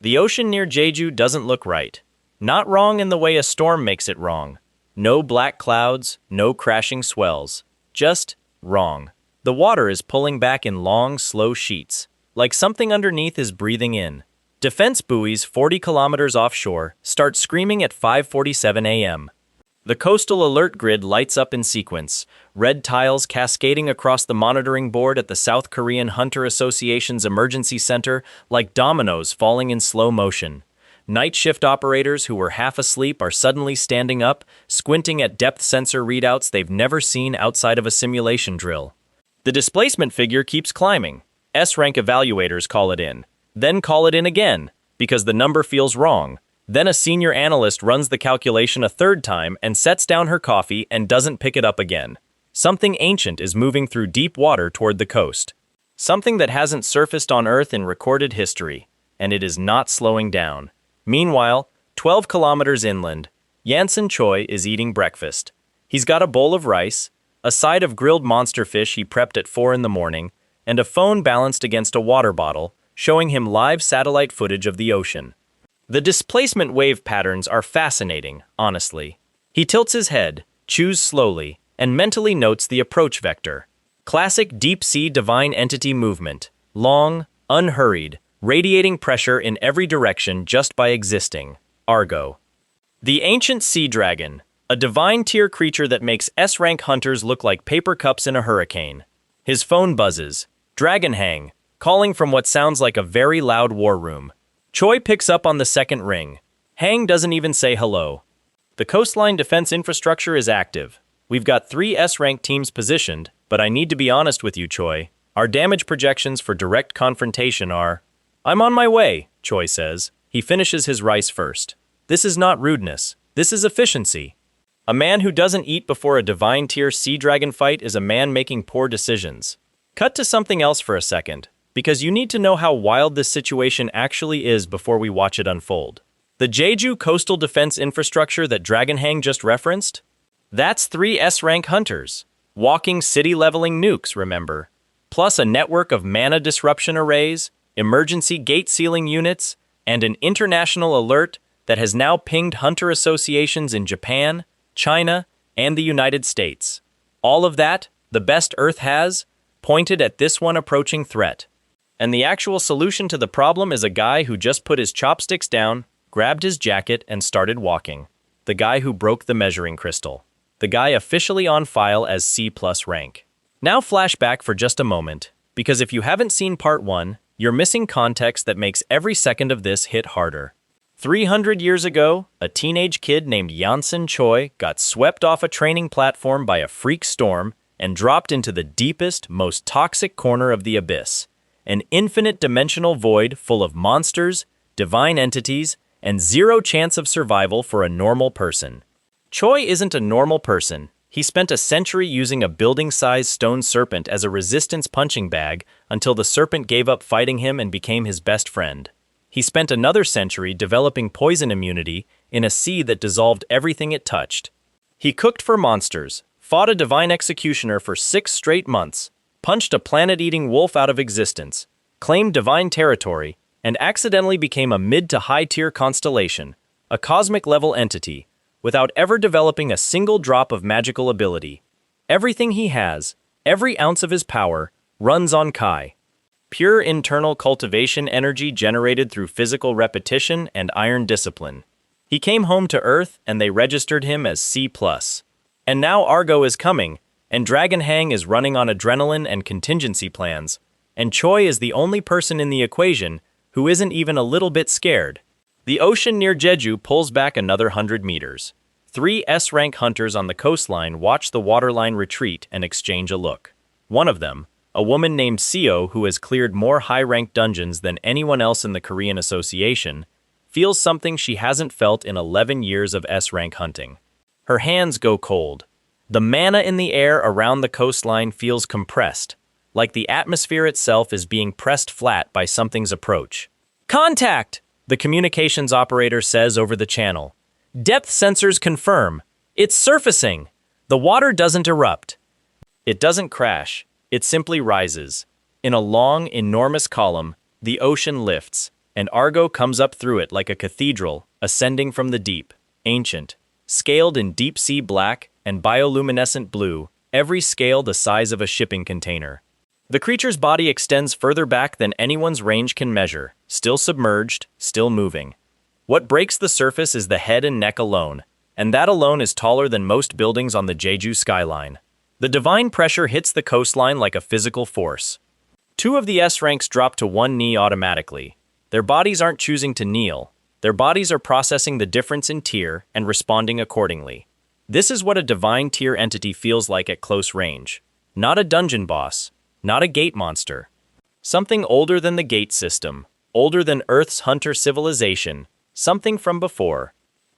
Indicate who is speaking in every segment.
Speaker 1: The ocean near Jeju doesn't look right. Not wrong in the way a storm makes it wrong. No black clouds, no crashing swells. Just wrong. The water is pulling back in long, slow sheets, like something underneath is breathing in. Defense buoys 40 kilometers offshore start screaming at 5:47 a.m. The coastal alert grid lights up in sequence, red tiles cascading across the monitoring board at the South Korean Hunter Association's emergency center like dominoes falling in slow motion. Night shift operators who were half asleep are suddenly standing up, squinting at depth sensor readouts they've never seen outside of a simulation drill. The displacement figure keeps climbing. S-rank evaluators call it in, then call it in again, because the number feels wrong. Then a senior analyst runs the calculation a third time and sets down her coffee and doesn't pick it up again. Something ancient is moving through deep water toward the coast. Something that hasn't surfaced on Earth in recorded history, and it is not slowing down. Meanwhile, 12 kilometers inland, Yansen Choi is eating breakfast. He's got a bowl of rice, a side of grilled monster fish he prepped at 4 in the morning, and a phone balanced against a water bottle, showing him live satellite footage of the ocean. The displacement wave patterns are fascinating, honestly. He tilts his head, chews slowly, and mentally notes the approach vector. Classic deep-sea divine entity movement. Long, unhurried, radiating pressure in every direction just by existing. Argo. The ancient sea dragon, a divine tier creature that makes S-rank hunters look like paper cups in a hurricane. His phone buzzes. Dragon Hang, calling from what sounds like a very loud war room. Choi picks up on the second ring. Hang doesn't even say hello. The coastline defense infrastructure is active. We've got 3 S-rank teams positioned, but I need to be honest with you, Choi. Our damage projections for direct confrontation are... I'm on my way, Choi says. He finishes his rice first. This is not rudeness. This is efficiency. A man who doesn't eat before a divine tier sea dragon fight is a man making poor decisions. Cut to something else for a second, because you need to know how wild this situation actually is before we watch it unfold. The Jeju coastal defense infrastructure that Dragon Hang just referenced? That's 3 S-rank hunters. Walking city-leveling nukes, remember. Plus a network of mana disruption arrays, emergency gate sealing units, and an international alert that has now pinged hunter associations in Japan, China, and the United States. All of that, the best Earth has, pointed at this one approaching threat. And the actual solution to the problem is a guy who just put his chopsticks down, grabbed his jacket, and started walking. The guy who broke the measuring crystal. The guy officially on file as C+ rank. Now flashback for just a moment, because if you haven't seen part 1, you're missing context that makes every second of this hit harder. 300 years ago, a teenage kid named Yansen Choi got swept off a training platform by a freak storm and dropped into the deepest, most toxic corner of the abyss. An infinite dimensional void full of monsters, divine entities, and zero chance of survival for a normal person. Choi isn't a normal person. He spent a century using a building-sized stone serpent as a resistance punching bag until the serpent gave up fighting him and became his best friend. He spent another century developing poison immunity in a sea that dissolved everything it touched. He cooked for monsters, fought a divine executioner for 6 straight months, punched a planet-eating wolf out of existence, claimed divine territory, and accidentally became a mid to high-tier constellation, a cosmic-level entity, without ever developing a single drop of magical ability. Everything he has, every ounce of his power, runs on Kai. Pure internal cultivation energy generated through physical repetition and iron discipline. He came home to Earth and they registered him as C+. And now Argo is coming, and Dragon Hang is running on adrenaline and contingency plans, and Choi is the only person in the equation who isn't even a little bit scared. The ocean near Jeju pulls back another 100 meters. 3 S-rank hunters on the coastline watch the waterline retreat and exchange a look. One of them, a woman named Seo who has cleared more high-ranked dungeons than anyone else in the Korean Association, feels something she hasn't felt in 11 years of S-rank hunting. Her hands go cold. The mana in the air around the coastline feels compressed, like the atmosphere itself is being pressed flat by something's approach. Contact! The communications operator says over the channel. Depth sensors confirm. It's surfacing. The water doesn't erupt. It doesn't crash. It simply rises. In a long, enormous column, the ocean lifts. and Argo comes up through it like a cathedral, ascending from the deep, ancient, scaled in deep-sea black and bioluminescent blue, every scale the size of a shipping container. The creature's body extends further back than anyone's range can measure, still submerged, still moving. What breaks the surface is the head and neck alone, and that alone is taller than most buildings on the Jeju skyline. The divine pressure hits the coastline like a physical force. Two of the S-ranks drop to one knee automatically. Their bodies aren't choosing to kneel. Their bodies are processing the difference in tier and responding accordingly. This is what a divine tier entity feels like at close range. Not a dungeon boss, not a gate monster. Something older than the gate system, older than Earth's hunter civilization, something from before.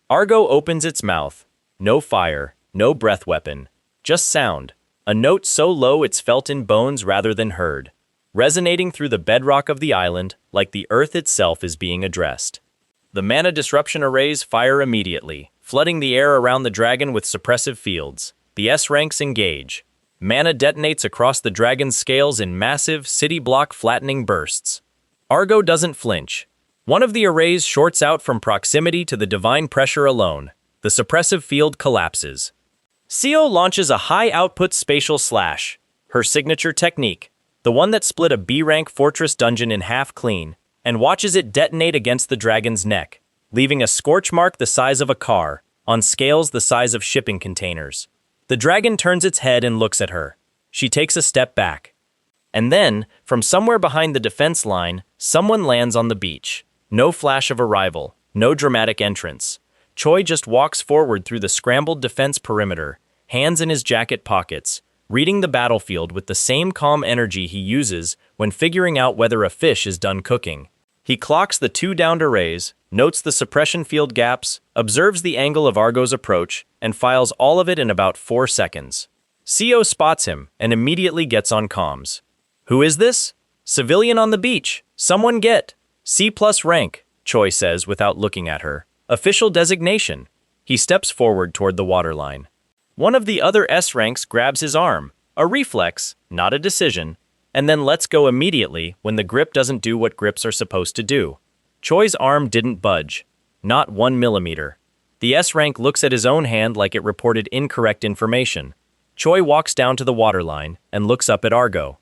Speaker 1: Argo opens its mouth. No fire, no breath weapon, just sound. A note so low it's felt in bones rather than heard, resonating through the bedrock of the island like the earth itself is being addressed. The mana disruption arrays fire immediately, flooding the air around the dragon with suppressive fields. The S-ranks engage. Mana detonates across the dragon's scales in massive, city-block flattening bursts. Argo doesn't flinch. One of the arrays shorts out from proximity to the divine pressure alone. The suppressive field collapses. Seo launches a high-output spatial slash, her signature technique, the one that split a B-rank fortress dungeon in half clean, and watches it detonate against the dragon's neck, leaving a scorch mark the size of a car, on scales the size of shipping containers. The dragon turns its head and looks at her. She takes a step back. And then, from somewhere behind the defense line, someone lands on the beach. No flash of arrival, no dramatic entrance. Choi just walks forward through the scrambled defense perimeter, hands in his jacket pockets, reading the battlefield with the same calm energy he uses when figuring out whether a fish is done cooking. He clocks the two downed arrays, notes the suppression field gaps, observes the angle of Argo's approach, and files all of it in about 4 seconds. Seo spots him and immediately gets on comms. "Who is this?" "Civilian on the beach. Someone get." "C+ rank," Choi says without looking at her. "Official designation." He steps forward toward the waterline. One of the other S-ranks grabs his arm, a reflex, not a decision, and then lets go immediately when the grip doesn't do what grips are supposed to do. Choi's arm didn't budge. Not 1 millimeter. The S-rank looks at his own hand like it reported incorrect information. Choi walks down to the waterline and looks up at Argo.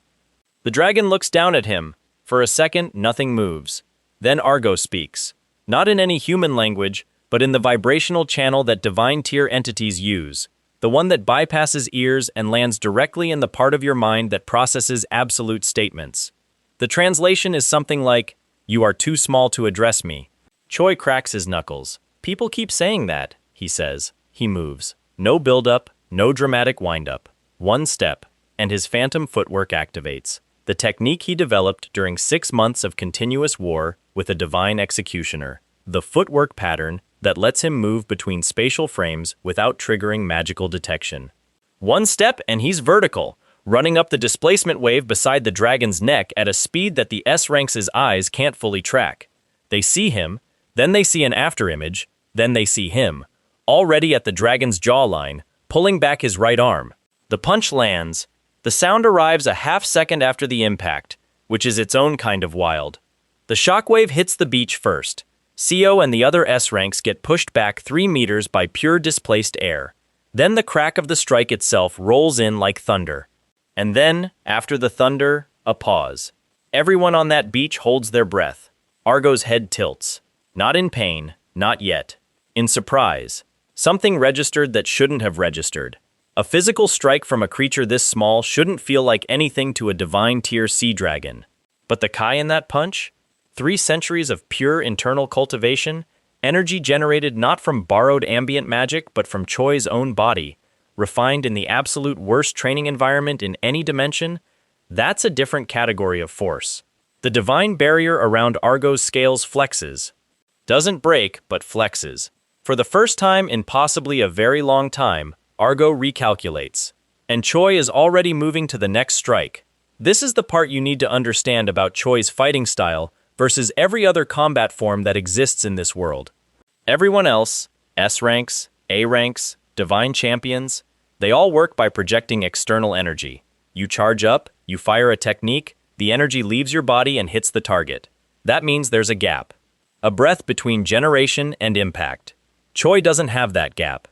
Speaker 1: The dragon looks down at him. For a second, nothing moves. Then Argo speaks. Not in any human language, but in the vibrational channel that divine tier entities use. The one that bypasses ears and lands directly in the part of your mind that processes absolute statements. The translation is something like, "You are too small to address me." Choi cracks his knuckles. "People keep saying that," he says. He moves. No build-up, no dramatic wind-up. One step, and his phantom footwork activates. The technique he developed during 6 months of continuous war with a divine executioner. The footwork pattern that lets him move between spatial frames without triggering magical detection. One step and he's vertical, running up the displacement wave beside the dragon's neck at a speed that the S-ranks' eyes can't fully track. They see him, then they see an afterimage, then they see him, already at the dragon's jawline, pulling back his right arm. The punch lands. The sound arrives a half second after the impact, which is its own kind of wild. The shockwave hits the beach first. Seo and the other S-ranks get pushed back 3 meters by pure displaced air. Then the crack of the strike itself rolls in like thunder. And then, after the thunder, a pause. Everyone on that beach holds their breath. Argo's head tilts. Not in pain, not yet. In surprise. Something registered that shouldn't have registered. A physical strike from a creature this small shouldn't feel like anything to a divine tier sea dragon. But the Kai in that punch? 3 centuries of pure internal cultivation, energy generated not from borrowed ambient magic but from Choi's own body, refined in the absolute worst training environment in any dimension, that's a different category of force. The divine barrier around Argo's scales flexes. Doesn't break, but flexes. For the first time in possibly a very long time, Argo recalculates. And Choi is already moving to the next strike. This is the part you need to understand about Choi's fighting style versus every other combat form that exists in this world. Everyone else, S-ranks, A-ranks, divine champions, they all work by projecting external energy. You charge up, you fire a technique, the energy leaves your body and hits the target. That means there's a gap. A breath between generation and impact. Choi doesn't have that gap.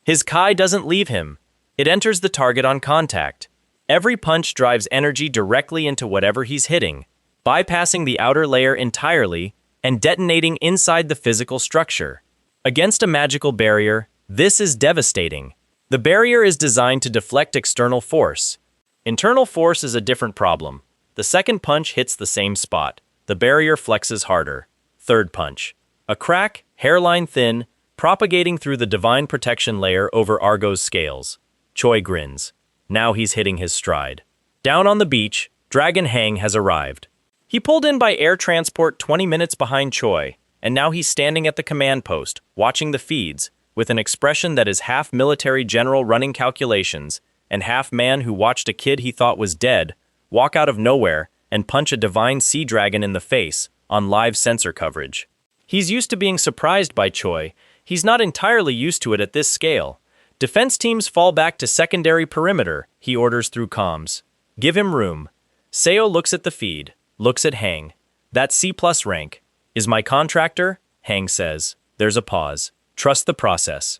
Speaker 1: His Kai doesn't leave him. It enters the target on contact. Every punch drives energy directly into whatever he's hitting, bypassing the outer layer entirely and detonating inside the physical structure. Against a magical barrier, this is devastating. The barrier is designed to deflect external force. Internal force is a different problem. The second punch hits the same spot. The barrier flexes harder. Third punch. A crack, hairline thin, propagating through the divine protection layer over Argo's scales. Choi grins. Now he's hitting his stride. Down on the beach, Dragon Hang has arrived. He pulled in by air transport 20 minutes behind Choi, and now he's standing at the command post, watching the feeds, with an expression that is half military general running calculations, and half man who watched a kid he thought was dead walk out of nowhere and punch a divine sea dragon in the face on live sensor coverage. He's used to being surprised by Choi. He's not entirely used to it at this scale. Defense teams fall back to secondary perimeter, he orders through comms. Give him room. Seo looks at the feed, looks at Hang. That's C+ rank. Is my contractor? Hang says. There's a pause. Trust the process.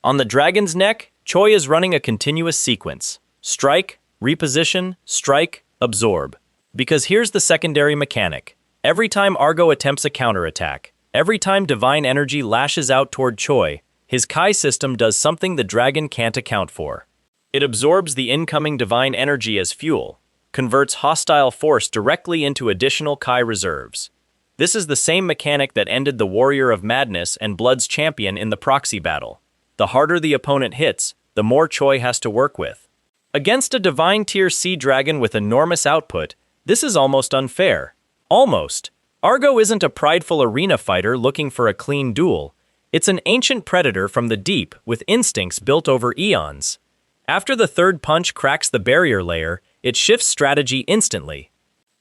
Speaker 1: On the dragon's neck, Choi is running a continuous sequence. Strike, reposition, strike, absorb. Because here's the secondary mechanic. Every time Argo attempts a counterattack, every time divine energy lashes out toward Choi, his Kai system does something the dragon can't account for. It absorbs the incoming divine energy as fuel, converts hostile force directly into additional Kai reserves. This is the same mechanic that ended the Warrior of Madness and Blood's champion in the proxy battle. The harder the opponent hits, the more Choi has to work with. Against a divine tier sea dragon with enormous output, this is almost unfair. Almost. Argo isn't a prideful arena fighter looking for a clean duel. It's an ancient predator from the deep with instincts built over eons. After the third punch cracks the barrier layer, it shifts strategy instantly.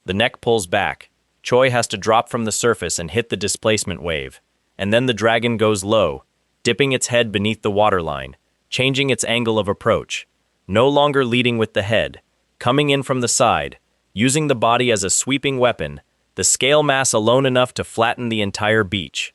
Speaker 1: The neck pulls back. Choi has to drop from the surface and hit the displacement wave. And then the dragon goes low, dipping its head beneath the waterline, changing its angle of approach. No longer leading with the head, coming in from the side, using the body as a sweeping weapon, the scale mass alone enough to flatten the entire beach.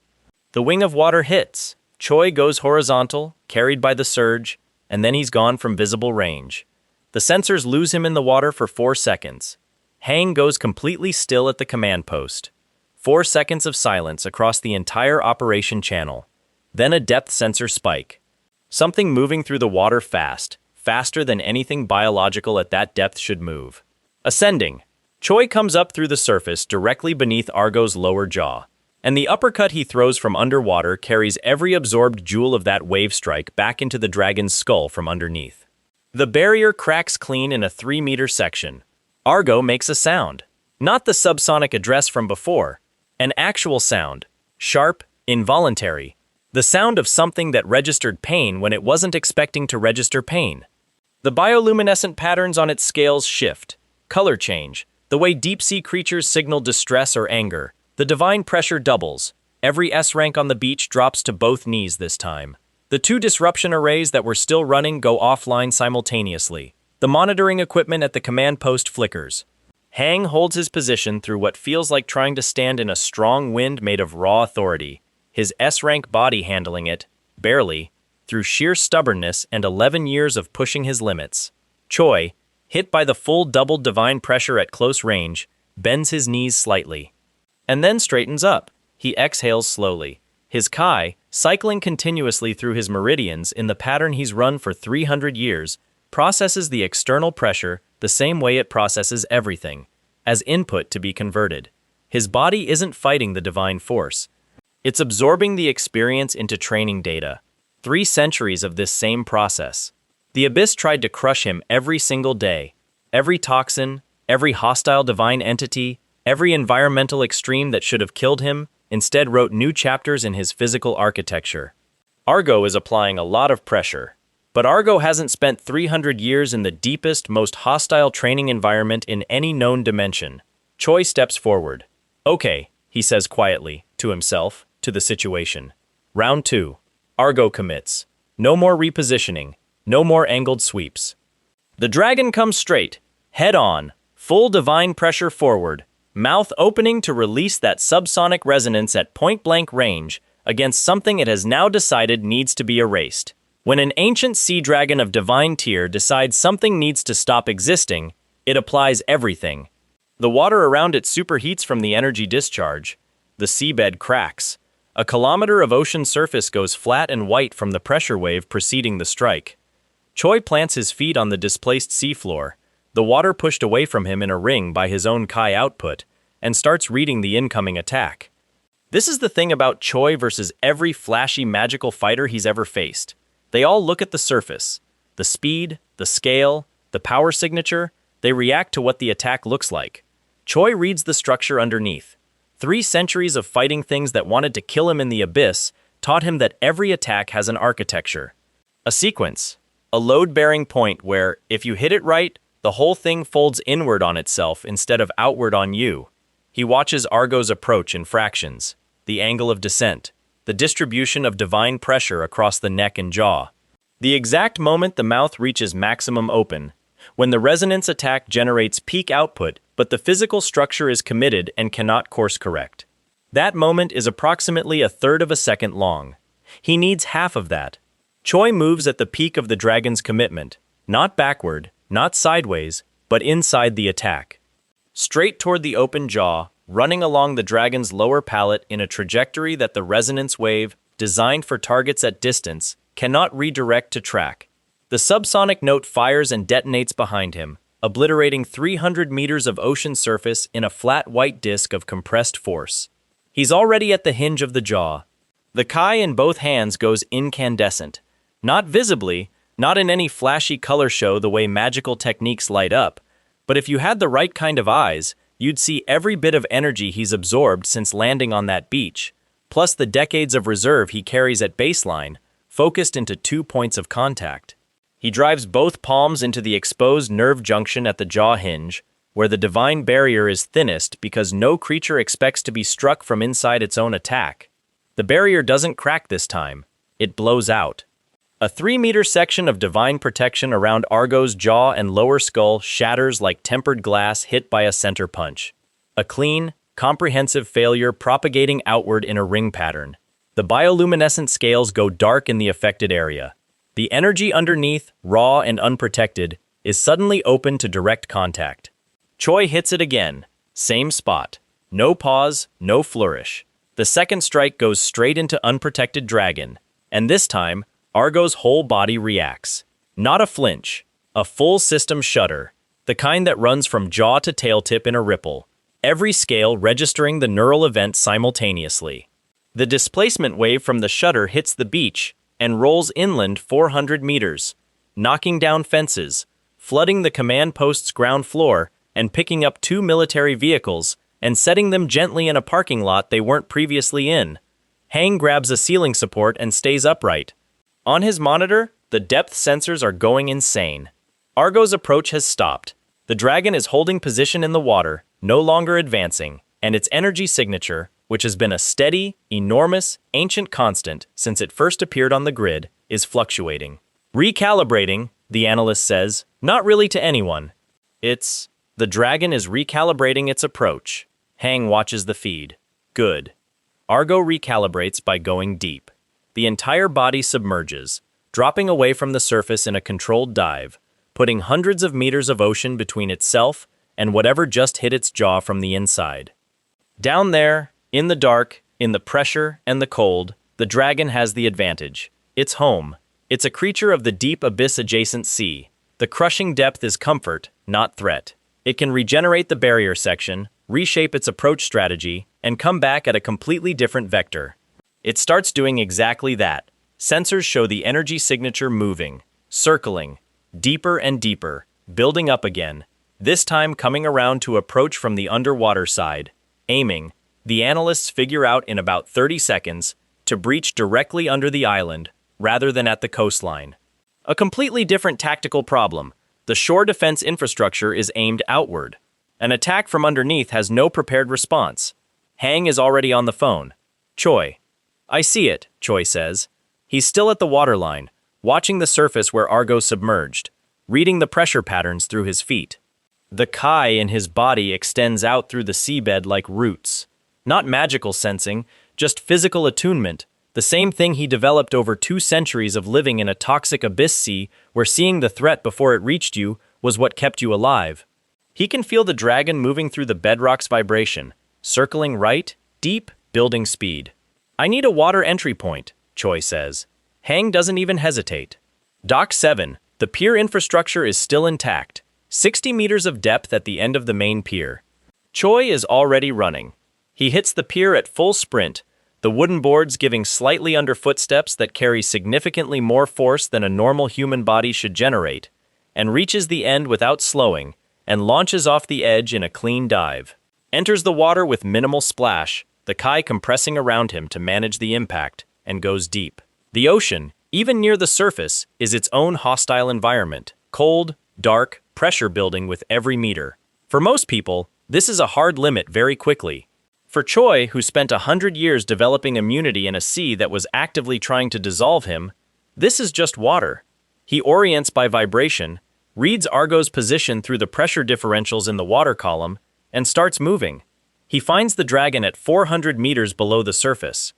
Speaker 1: The wing of water hits. Choi goes horizontal, carried by the surge, and then he's gone from visible range. The sensors lose him in the water for 4 seconds. Hang goes completely still at the command post. 4 seconds of silence across the entire operation channel. Then a depth sensor spike. Something moving through the water fast, faster than anything biological at that depth should move. Ascending. Choi comes up through the surface directly beneath Argo's lower jaw, and the uppercut he throws from underwater carries every absorbed joule of that wave strike back into the dragon's skull from underneath. The barrier cracks clean in a 3-meter section. Argo makes a sound. Not the subsonic address from before. An actual sound. Sharp, involuntary. The sound of something that registered pain when it wasn't expecting to register pain. The bioluminescent patterns on its scales shift. Color change. The way deep-sea creatures signal distress or anger. The divine pressure doubles. Every S rank on the beach drops to both knees this time. The 2 disruption arrays that were still running go offline simultaneously. The monitoring equipment at the command post flickers. Hang holds his position through what feels like trying to stand in a strong wind made of raw authority, his S-rank body handling it, barely, through sheer stubbornness and 11 years of pushing his limits. Choi, hit by the full doubled divine pressure at close range, bends his knees slightly. And then straightens up. He exhales slowly. His Kai, cycling continuously through his meridians in the pattern he's run for 300 years, processes the external pressure the same way it processes everything, as input to be converted. His body isn't fighting the divine force. It's absorbing the experience into training data. 3 centuries of this same process. The Abyss tried to crush him every single day. Every toxin, every hostile divine entity, every environmental extreme that should have killed him, instead wrote new chapters in his physical architecture. Argo is applying a lot of pressure. But Argo hasn't spent 300 years in the deepest, most hostile training environment in any known dimension. Choi steps forward. Okay, he says quietly, to himself, to the situation. Round 2. Argo commits. No more repositioning. No more angled sweeps. The dragon comes straight, head on, full divine pressure forward. mouth opening to release that subsonic resonance at point-blank range against something it has now decided needs to be erased. When an ancient sea dragon of divine tier decides something needs to stop existing, it applies everything. The water around it superheats from the energy discharge. The seabed cracks. A kilometer of ocean surface goes flat and white from the pressure wave preceding the strike. Choi plants his feet on the displaced seafloor, the water pushed away from him in a ring by his own Kai output, and starts reading the incoming attack. This is the thing about Choi versus every flashy magical fighter he's ever faced. They all look at the surface. The speed, the scale, the power signature, they react to what the attack looks like. Choi reads the structure underneath. 3 centuries of fighting things that wanted to kill him in the abyss taught him that every attack has an architecture. A sequence. A load-bearing point where, if you hit it right, the whole thing folds inward on itself instead of outward on you. He watches Argo's approach in fractions. The angle of descent. The distribution of divine pressure across the neck and jaw. The exact moment the mouth reaches maximum open. When the resonance attack generates peak output, but the physical structure is committed and cannot course correct. That moment is approximately 1/3 of a second long. He needs half of that. Choi moves at the peak of the dragon's commitment, not backward, not sideways, but inside the attack. Straight toward the open jaw, running along the dragon's lower palate in a trajectory that the resonance wave, designed for targets at distance, cannot redirect to track. The subsonic note fires and detonates behind him, obliterating 300 meters of ocean surface in a flat white disk of compressed force. He's already at the hinge of the jaw. The Kai in both hands goes incandescent. Not visibly, not in any flashy color show the way magical techniques light up, but if you had the right kind of eyes, you'd see every bit of energy he's absorbed since landing on that beach, plus the decades of reserve he carries at baseline, focused into 2 points of contact. He drives both palms into the exposed nerve junction at the jaw hinge, where the divine barrier is thinnest because no creature expects to be struck from inside its own attack. The barrier doesn't crack this time. It blows out. A 3-meter section of divine protection around Argo's jaw and lower skull shatters like tempered glass hit by a center punch. A clean, comprehensive failure propagating outward in a ring pattern. The bioluminescent scales go dark in the affected area. The energy underneath, raw and unprotected, is suddenly open to direct contact. Choi hits it again. Same spot. No pause, no flourish. The second strike goes straight into unprotected dragon, and this time, Argo's whole body reacts. Not a flinch, a full system shudder, the kind that runs from jaw to tail tip in a ripple, every scale registering the neural event simultaneously. The displacement wave from the shudder hits the beach and rolls inland 400 meters, knocking down fences, flooding the command post's ground floor, and picking up 2 military vehicles and setting them gently in a parking lot they weren't previously in. Hang grabs a ceiling support and stays upright. On his monitor, the depth sensors are going insane. Argo's approach has stopped. The dragon is holding position in the water, no longer advancing, and its energy signature, which has been a steady, enormous, ancient constant since it first appeared on the grid, is fluctuating. Recalibrating, the analyst says, not really to anyone. The dragon is recalibrating its approach. Hang watches the feed. Good. Argo recalibrates by going deep. The entire body submerges, dropping away from the surface in a controlled dive, putting hundreds of meters of ocean between itself and whatever just hit its jaw from the inside. Down there, in the dark, in the pressure and the cold, the dragon has the advantage. It's home. It's a creature of the deep abyss-adjacent sea. The crushing depth is comfort, not threat. It can regenerate the barrier section, reshape its approach strategy, and come back at a completely different vector. It starts doing exactly that. Sensors show the energy signature moving, circling, deeper and deeper, building up again, this time coming around to approach from the underwater side, aiming, the analysts figure out in about 30 seconds, to breach directly under the island, rather than at the coastline. A completely different tactical problem. The shore defense infrastructure is aimed outward. An attack from underneath has no prepared response. Hang is already on the phone. Choi. I see it, Choi says. He's still at the waterline, watching the surface where Argo submerged, reading the pressure patterns through his feet. The Kai in his body extends out through the seabed like roots. Not magical sensing, just physical attunement, the same thing he developed over 2 centuries of living in a toxic abyss sea where seeing the threat before it reached you was what kept you alive. He can feel the dragon moving through the bedrock's vibration, circling right, deep, building speed. I need a water entry point, Choi says. Hang doesn't even hesitate. Dock 7, the pier infrastructure is still intact. 60 meters of depth at the end of the main pier. Choi is already running. He hits the pier at full sprint, the wooden boards giving slightly under footsteps that carry significantly more force than a normal human body should generate, and reaches the end without slowing, and launches off the edge in a clean dive. Enters the water with minimal splash, the Kai compressing around him to manage the impact, and goes deep. The ocean, even near the surface, is its own hostile environment, cold, dark, pressure building with every meter. For most people, this is a hard limit very quickly. For Choi, who spent 100 years developing immunity in a sea that was actively trying to dissolve him, this is just water. He orients by vibration, reads Argo's position through the pressure differentials in the water column, and starts moving. He finds the dragon at 400 meters below the surface.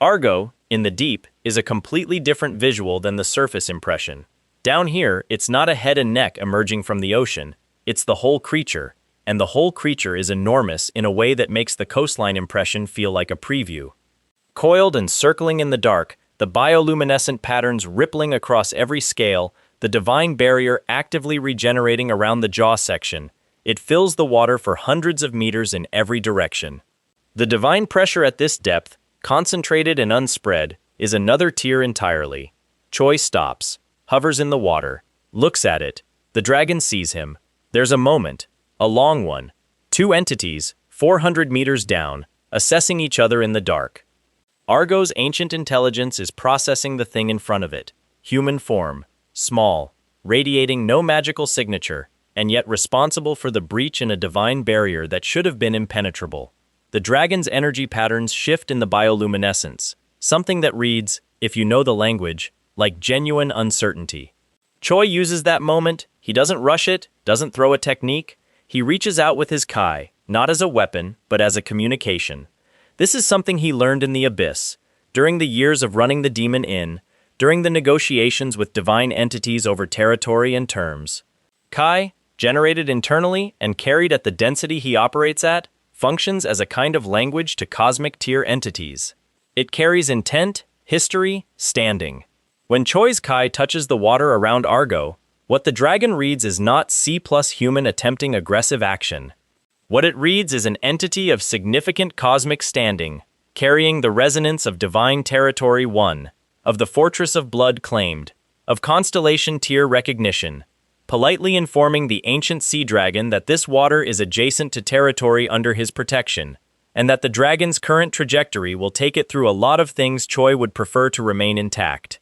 Speaker 1: Argo, in the deep, is a completely different visual than the surface impression. Down here, it's not a head and neck emerging from the ocean, it's the whole creature, and the whole creature is enormous in a way that makes the coastline impression feel like a preview. Coiled and circling in the dark, the bioluminescent patterns rippling across every scale, the divine barrier actively regenerating around the jaw section, it fills the water for hundreds of meters in every direction. The divine pressure at this depth, concentrated and unspread, is another tier entirely. Choi stops, hovers in the water, looks at it, the dragon sees him. There's a moment, a long one. 2 entities, 400 meters down, assessing each other in the dark. Argo's ancient intelligence is processing the thing in front of it. Human form, small, radiating no magical signature, and yet responsible for the breach in a divine barrier that should have been impenetrable. The dragon's energy patterns shift in the bioluminescence, something that reads, if you know the language, like genuine uncertainty. Choi uses that moment. He doesn't rush it, doesn't throw a technique. He reaches out with his Kai, not as a weapon, but as a communication. This is something he learned in the Abyss, during the years of running the Demon Inn, during the negotiations with divine entities over territory and terms. Kai, generated internally and carried at the density he operates at, functions as a kind of language to cosmic tier entities. It carries intent, history, standing. When Choi's Kai touches the water around Argo, what the dragon reads is not C+ human attempting aggressive action. What it reads is an entity of significant cosmic standing, carrying the resonance of divine territory 1, of the fortress of blood claimed, of constellation tier recognition, politely informing the ancient sea dragon that this water is adjacent to territory under his protection, and that the dragon's current trajectory will take it through a lot of things Choi would prefer to remain intact.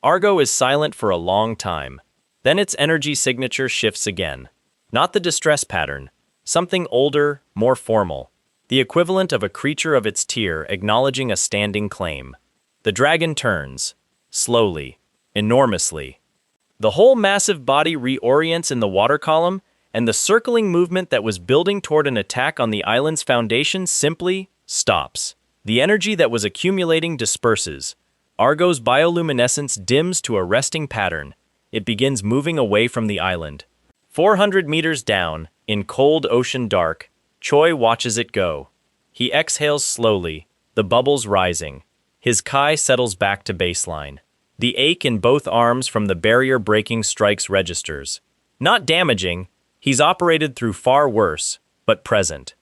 Speaker 1: Argo is silent for a long time. Then its energy signature shifts again. Not the distress pattern, something older, more formal. The equivalent of a creature of its tier acknowledging a standing claim. The dragon turns. Slowly. Enormously. The whole massive body reorients in the water column, and the circling movement that was building toward an attack on the island's foundation simply stops. The energy that was accumulating disperses. Argo's bioluminescence dims to a resting pattern. It begins moving away from the island. 400 meters down, in cold ocean dark, Choi watches it go. He exhales slowly, the bubbles rising. His Kai settles back to baseline. The ache in both arms from the barrier-breaking strikes registers. Not damaging, he's operated through far worse, but present.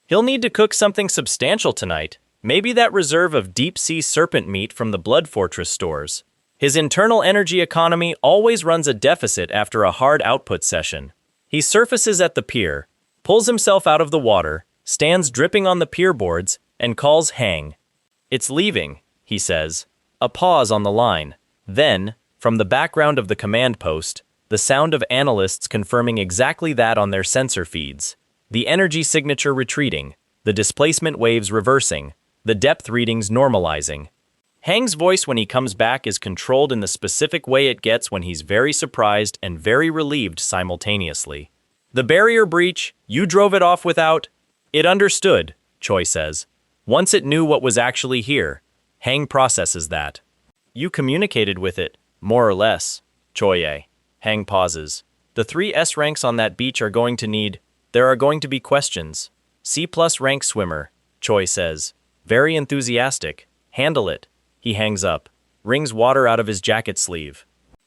Speaker 1: He'll need to cook something substantial tonight, maybe that reserve of deep-sea serpent meat from the Blood Fortress stores. His internal energy economy always runs a deficit after a hard output session. He surfaces at the pier, pulls himself out of the water, stands dripping on the pier boards, and calls hang. It's leaving, he says. A pause on the line. Then, from the background of the command post, the sound of analysts confirming exactly that on their sensor feeds. The energy signature retreating, the displacement waves reversing, the depth readings normalizing. Hang's voice when he comes back is controlled in the specific way it gets when he's very surprised and very relieved simultaneously. The barrier breach, you drove it off without. It understood, Choi says. Once it knew what was actually here, Hang processes that. You communicated with it, more or less, Choi. Hang pauses. The 3 S ranks on that beach are going to need. There are going to be questions. C+ rank swimmer, Choi says. Very enthusiastic. Handle it. He hangs up, wrings water out of his jacket sleeve.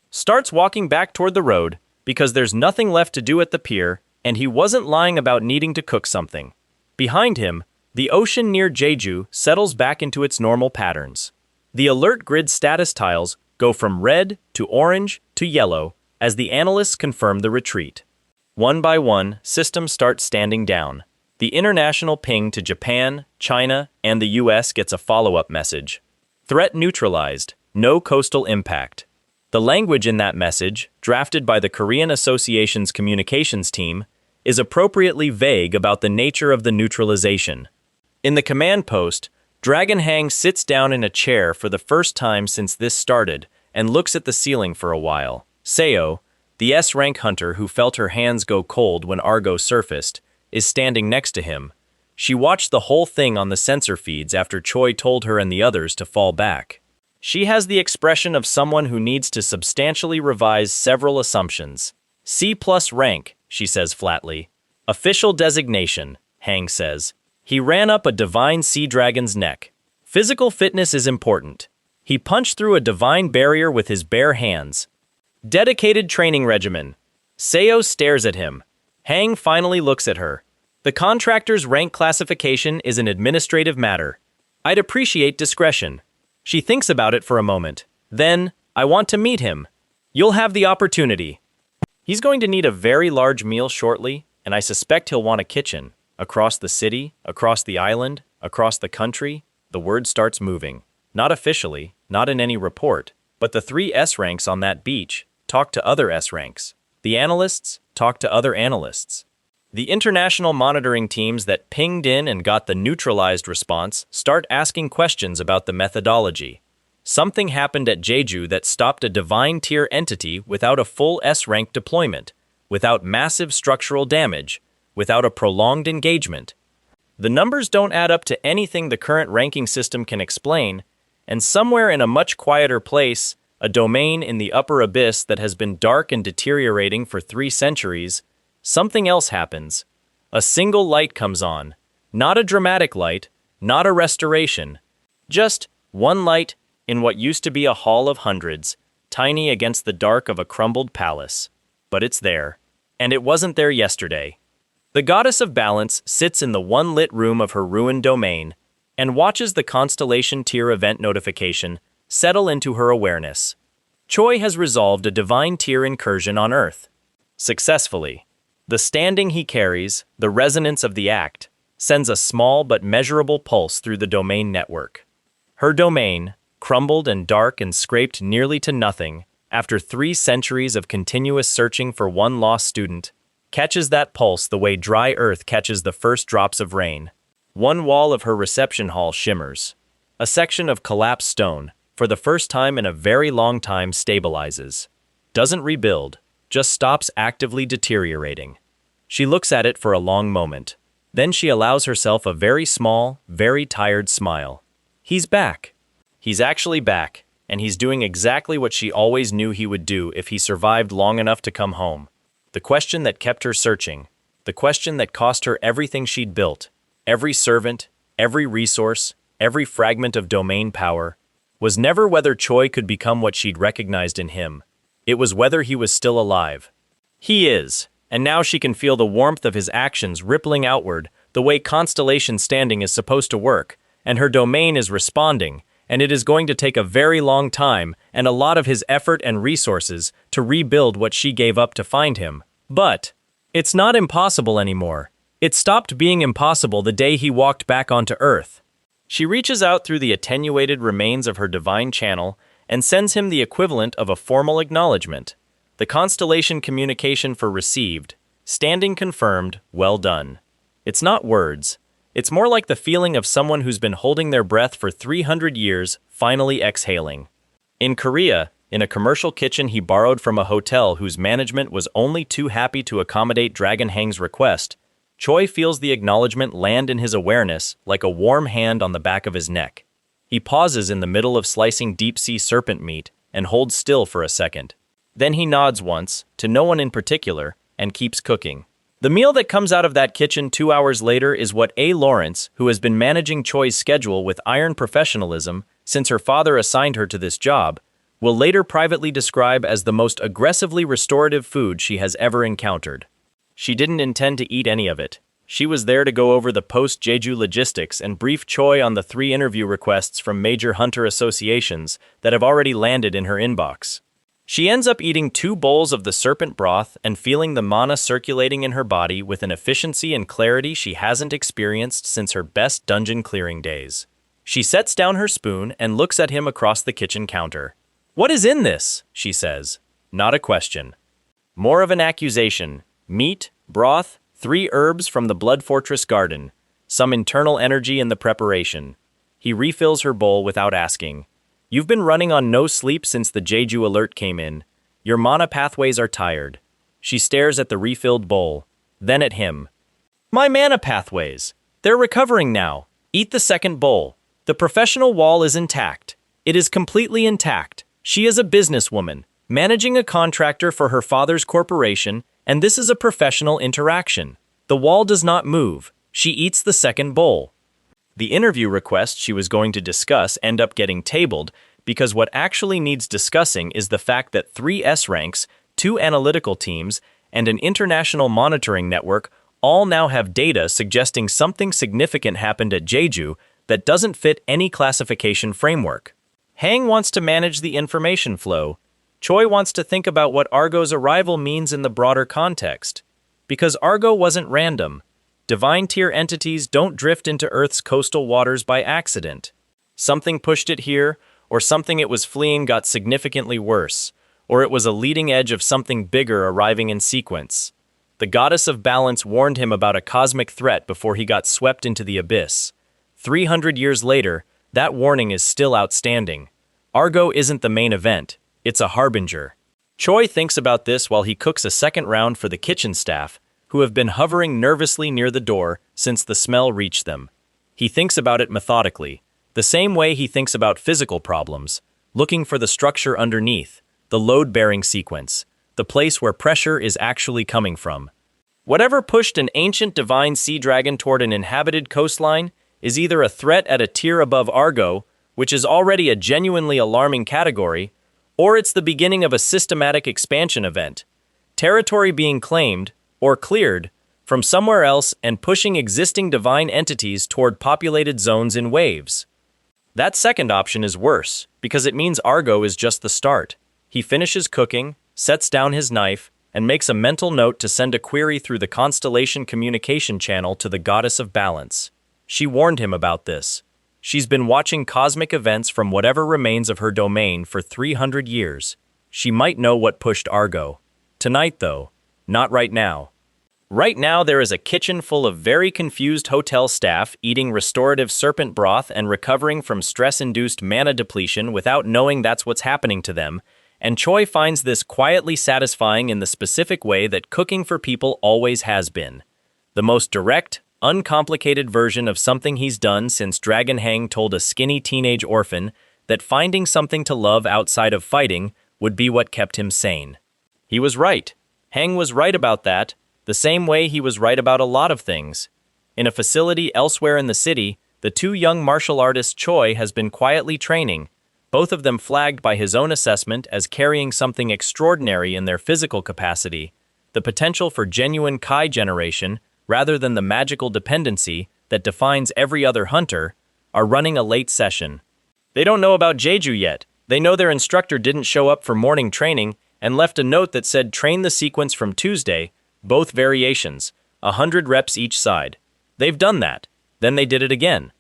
Speaker 1: Starts walking back toward the road, because there's nothing left to do at the pier, and he wasn't lying about needing to cook something. Behind him, the ocean near Jeju settles back into its normal patterns. The alert grid status tiles go from red to orange to yellow as the analysts confirm the retreat. One by one, systems start standing down. The international ping to Japan, China, and the US gets a follow-up message. Threat neutralized, no coastal impact. The language in that message, drafted by the Korean Association's communications team, is appropriately vague about the nature of the neutralization. In the command post, Dragon Hang sits down in a chair for the first time since this started and looks at the ceiling for a while. Seo, the S-rank hunter who felt her hands go cold when Argo surfaced, is standing next to him. She watched the whole thing on the sensor feeds after Choi told her and the others to fall back. She has the expression of someone who needs to substantially revise several assumptions. C+ rank, she says flatly. Official designation, Hang says. He ran up a divine sea dragon's neck. Physical fitness is important. He punched through a divine barrier with his bare hands. Dedicated training regimen. Seo stares at him. Hang finally looks at her. The contractor's rank classification is an administrative matter. I'd appreciate discretion. She thinks about it for a moment. Then, I want to meet him. You'll have the opportunity. He's going to need a very large meal shortly, and I suspect he'll want a kitchen. Across the city, across the island, across the country, the word starts moving. Not officially, not in any report, but the 3 S ranks on that beach talk to other S ranks. The analysts talk to other analysts. The international monitoring teams that pinged in and got the neutralized response start asking questions about the methodology. Something happened at Jeju that stopped a divine tier entity without a full S-rank deployment, without massive structural damage, without a prolonged engagement. The numbers don't add up to anything the current ranking system can explain, and somewhere in a much quieter place, a domain in the upper abyss that has been dark and deteriorating for 3 centuries, something else happens. A single light comes on. Not a dramatic light, not a restoration. Just one light in what used to be a hall of hundreds, tiny against the dark of a crumbled palace. But it's there. And it wasn't there yesterday. The goddess of balance sits in the one lit room of her ruined domain and watches the Constellation tier event notification settle into her awareness. Choi has resolved a divine tier incursion on Earth. Successfully. The standing he carries, the resonance of the act, sends a small but measurable pulse through the domain network. Her domain, crumbled and dark and scraped nearly to nothing after 3 centuries of continuous searching for one lost student, catches that pulse the way dry earth catches the first drops of rain. One wall of her reception hall shimmers. A section of collapsed stone, for the first time in a very long time, stabilizes. Doesn't rebuild, just stops actively deteriorating. She looks at it for a long moment. Then she allows herself a very small, very tired smile. He's back. He's actually back, and he's doing exactly what she always knew he would do if he survived long enough to come home. The question that kept her searching, the question that cost her everything she'd built, every servant, every resource, every fragment of domain power, was never whether Choi could become what she'd recognized in him. It was whether he was still alive. He is, and now she can feel the warmth of his actions rippling outward the way Constellation standing is supposed to work, and her domain is responding, and it is going to take a very long time and a lot of his effort and resources to rebuild what she gave up to find him. But it's not impossible anymore. It stopped being impossible the day he walked back onto Earth. She reaches out through the attenuated remains of her divine channel and sends him the equivalent of a formal acknowledgement. The Constellation communication for received, standing confirmed, well done. It's not words. It's more like the feeling of someone who's been holding their breath for 300 years, finally exhaling. In Korea, in a commercial kitchen he borrowed from a hotel whose management was only too happy to accommodate Dragon Hang's request, Choi feels the acknowledgement land in his awareness like a warm hand on the back of his neck. He pauses in the middle of slicing deep-sea serpent meat and holds still for a second. Then he nods once, to no one in particular, and keeps cooking. The meal that comes out of that kitchen 2 hours later is what A. Lawrence, who has been managing Choi's schedule with iron professionalism since her father assigned her to this job, will later privately describe as the most aggressively restorative food she has ever encountered. She didn't intend to eat any of it. She was there to go over the post-Jeju logistics and brief Choi on the 3 interview requests from major hunter associations that have already landed in her inbox. She ends up eating 2 bowls of the serpent broth and feeling the mana circulating in her body with an efficiency and clarity she hasn't experienced since her best dungeon clearing days. She sets down her spoon and looks at him across the kitchen counter. "What is in this?" she says. Not a question. More of an accusation. Meat, broth, 3 herbs from the Blood Fortress garden. Some internal energy in the preparation. He refills her bowl without asking. "You've been running on no sleep since the Jeju alert came in. Your mana pathways are tired." She stares at the refilled bowl, then at him. "My mana pathways. They're recovering now. Eat the second bowl. The professional wall is intact. It is completely intact. She is a businesswoman, managing a contractor for her father's corporation, and this is a professional interaction. The wall does not move. She eats the second bowl." The interview requests she was going to discuss end up getting tabled because what actually needs discussing is the fact that 3 S ranks, 2 analytical teams, and an international monitoring network all now have data suggesting something significant happened at Jeju that doesn't fit any classification framework. Hang wants to manage the information flow. Choi wants to think about what Argo's arrival means in the broader context. Because Argo wasn't random. Divine tier entities don't drift into Earth's coastal waters by accident. Something pushed it here, or something it was fleeing got significantly worse, or it was a leading edge of something bigger arriving in sequence. The goddess of balance warned him about a cosmic threat before he got swept into the abyss. 300 years later, that warning is still outstanding. Argo isn't the main event, it's a harbinger. Choi thinks about this while he cooks a second round for the kitchen staff, who have been hovering nervously near the door since the smell reached them. He thinks about it methodically, the same way he thinks about physical problems, looking for the structure underneath, the load-bearing sequence, the place where pressure is actually coming from. Whatever pushed an ancient divine sea dragon toward an inhabited coastline is either a threat at a tier above Argo, which is already a genuinely alarming category, or it's the beginning of a systematic expansion event, territory being claimed, or cleared, from somewhere else and pushing existing divine entities toward populated zones in waves. That second option is worse, because it means Argo is just the start. He finishes cooking, sets down his knife, and makes a mental note to send a query through the Constellation communication channel to the Goddess of Balance. She warned him about this. She's been watching cosmic events from whatever remains of her domain for 300 years. She might know what pushed Argo. Tonight, though. Not right now. Right now, there is a kitchen full of very confused hotel staff eating restorative serpent broth and recovering from stress-induced mana depletion without knowing that's what's happening to them, and Choi finds this quietly satisfying in the specific way that cooking for people always has been. The most direct, uncomplicated version of something he's done since Dragon Hang told a skinny teenage orphan that finding something to love outside of fighting would be what kept him sane. He was right. Hang was right about that, the same way he was right about a lot of things. In a facility elsewhere in the city, the 2 young martial artists Choi has been quietly training, both of them flagged by his own assessment as carrying something extraordinary in their physical capacity, the potential for genuine Kai generation, rather than the magical dependency that defines every other hunter, are running a late session. They don't know about Jeju yet. They know their instructor didn't show up for morning training and left a note that said train the sequence from Tuesday, both variations, 100 reps each side. They've done that. Then they did it again.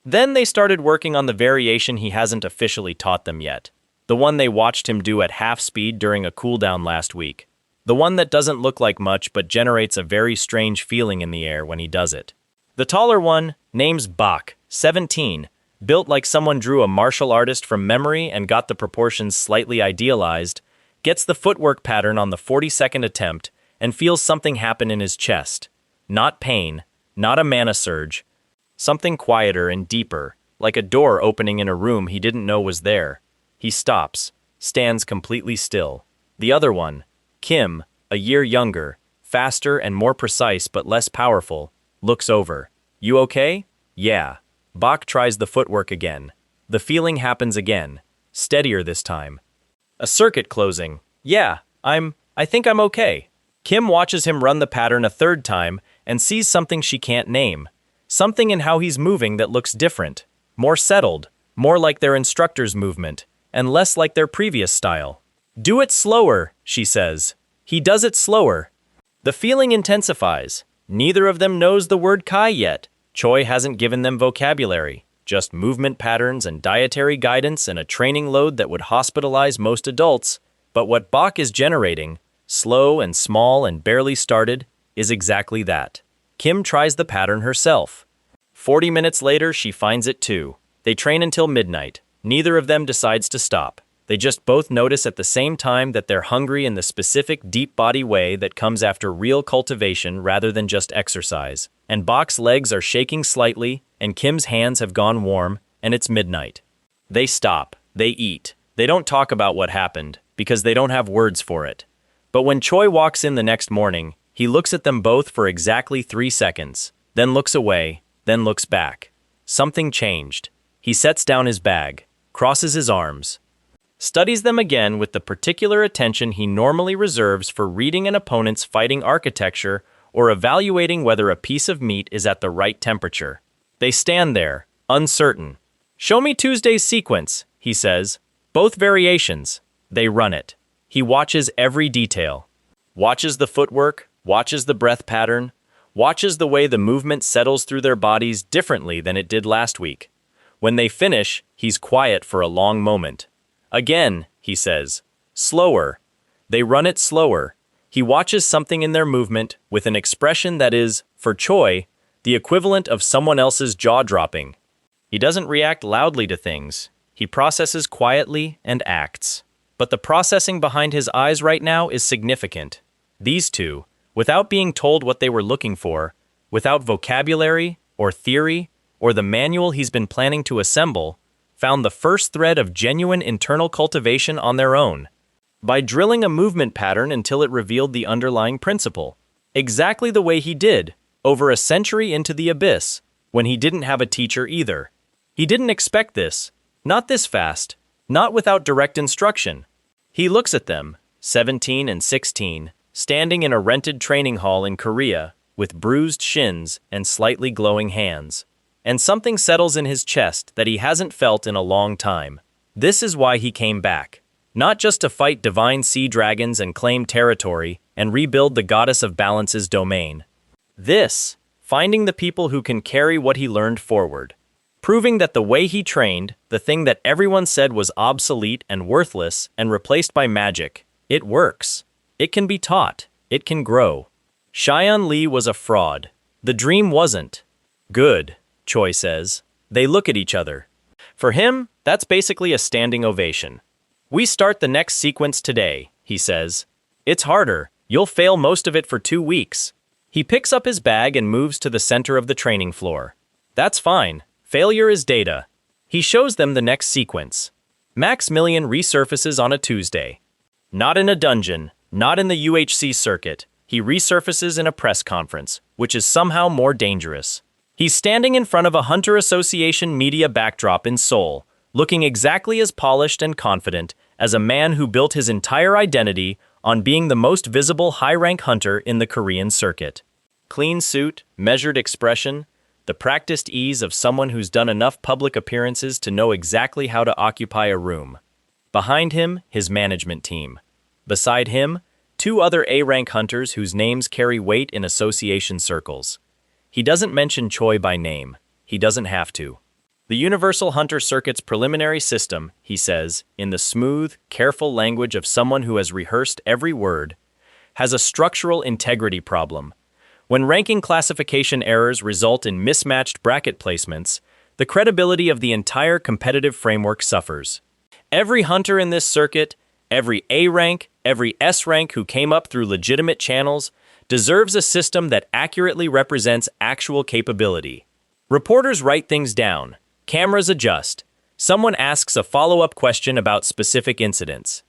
Speaker 1: Then they started working on the variation he hasn't officially taught them yet. The one they watched him do at half speed during a cooldown last week. The one that doesn't look like much but generates a very strange feeling in the air when he does it. The taller one, name's Bach, 17, built like someone drew a martial artist from memory and got the proportions slightly idealized, gets the footwork pattern on the 42nd attempt and feels something happen in his chest. Not pain, not a mana surge, something quieter and deeper, like a door opening in a room he didn't know was there. He stops, stands completely still. The other one, Kim, a year younger, faster and more precise but less powerful, looks over. You okay? Yeah. Bach tries the footwork again. The feeling happens again, steadier this time. A circuit closing. Yeah, I think I'm okay. Kim watches him run the pattern a third time and sees something she can't name. Something in how he's moving that looks different, more settled, more like their instructor's movement, and less like their previous style. Do it slower, she says. He does it slower. The feeling intensifies. Neither of them knows the word Kai yet. Choi hasn't given them vocabulary, just movement patterns and dietary guidance and a training load that would hospitalize most adults. But what Bach is generating, slow and small and barely started, is exactly that. Kim tries the pattern herself. 40 minutes later, she finds it too. They train until midnight. Neither of them decides to stop. They just both notice at the same time that they're hungry in the specific deep body way that comes after real cultivation rather than just exercise. And Bach's legs are shaking slightly, and Kim's hands have gone warm, and it's midnight. They stop. They eat. They don't talk about what happened, because they don't have words for it. But when Choi walks in the next morning, he looks at them both for exactly 3 seconds, then looks away, then looks back. Something changed. He sets down his bag, crosses his arms, studies them again with the particular attention he normally reserves for reading an opponent's fighting architecture or evaluating whether a piece of meat is at the right temperature. They stand there, uncertain. Show me Tuesday's sequence, he says. Both variations. They run it. He watches every detail. Watches the footwork, watches the breath pattern, watches the way the movement settles through their bodies differently than it did last week. When they finish, he's quiet for a long moment. Again, he says, slower. They run it slower. He watches something in their movement with an expression that is, for Choi, the equivalent of someone else's jaw dropping. He doesn't react loudly to things. He processes quietly and acts. But the processing behind his eyes right now is significant. These two, without being told what they were looking for, without vocabulary or theory or the manual he's been planning to assemble, found the first thread of genuine internal cultivation on their own, by drilling a movement pattern until it revealed the underlying principle. Exactly the way he did, over a century into the abyss, when he didn't have a teacher either. He didn't expect this, not this fast, not without direct instruction. He looks at them, 17 and 16, standing in a rented training hall in Korea, with bruised shins and slightly glowing hands. And something settles in his chest that he hasn't felt in a long time. This is why he came back. Not just to fight divine sea dragons and claim territory and rebuild the goddess of balance's domain. This, finding the people who can carry what he learned forward. Proving that the way he trained, the thing that everyone said was obsolete and worthless and replaced by magic, it works. It can be taught. It can grow. Cheyenne Lee was a fraud. The dream wasn't. Good, Choi says. They look at each other. For him, that's basically a standing ovation. We start the next sequence today, he says. It's harder. You'll fail most of it for 2 weeks. He picks up his bag and moves to the center of the training floor. That's fine. Failure is data. He shows them the next sequence. Maximilian resurfaces on a Tuesday. Not in a dungeon, not in the UHC circuit. He resurfaces in a press conference, which is somehow more dangerous. He's standing in front of a Hunter Association media backdrop in Seoul, looking exactly as polished and confident as a man who built his entire identity on being the most visible high-rank hunter in the Korean circuit. Clean suit, measured expression, the practiced ease of someone who's done enough public appearances to know exactly how to occupy a room. Behind him, his management team. Beside him, 2 other A-rank hunters whose names carry weight in association circles. He doesn't mention Choi by name. He doesn't have to. The Universal Hunter Circuit's preliminary system, he says, in the smooth, careful language of someone who has rehearsed every word, has a structural integrity problem. When ranking classification errors result in mismatched bracket placements, the credibility of the entire competitive framework suffers. Every hunter in this circuit, every A rank, every S rank who came up through legitimate channels, deserves a system that accurately represents actual capability. Reporters write things down, cameras adjust, someone asks a follow-up question about specific incidents.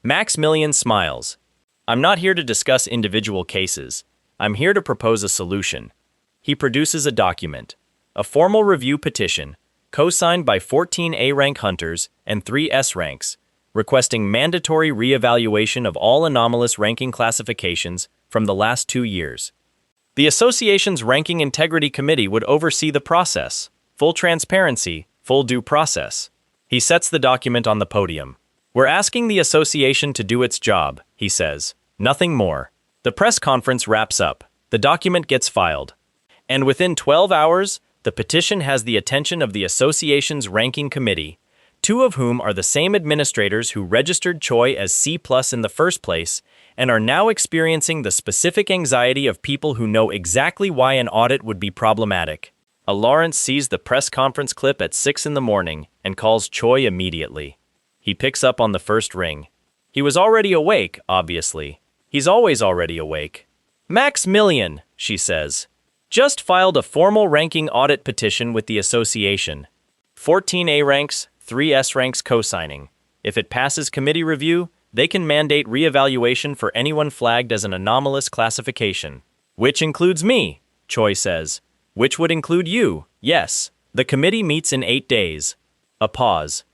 Speaker 1: Maximilian smiles. I'm not here to discuss individual cases. I'm here to propose a solution. He produces a document, a formal review petition, co-signed by 14 A-rank hunters and 3 S-ranks, requesting mandatory re-evaluation of all anomalous ranking classifications from the last 2 years. The association's Ranking Integrity Committee would oversee the process. Full transparency, full due process. He sets the document on the podium. We're asking the association to do its job, he says. Nothing more. The press conference wraps up. The document gets filed. And within 12 hours, the petition has the attention of the association's ranking committee, 2 of whom are the same administrators who registered Choi as C+ in the first place and are now experiencing the specific anxiety of people who know exactly why an audit would be problematic. Lawrence sees the press conference clip at 6 in the morning and calls Choi immediately. He picks up on the first ring. He was already awake, obviously. He's always already awake. Maximilian, she says, just filed a formal ranking audit petition with the association. 14 A ranks, 3 S ranks co-signing. If it passes committee review, they can mandate re-evaluation for anyone flagged as an anomalous classification. Which includes me, Choi says. Which would include you, yes. The committee meets in 8 days. A pause.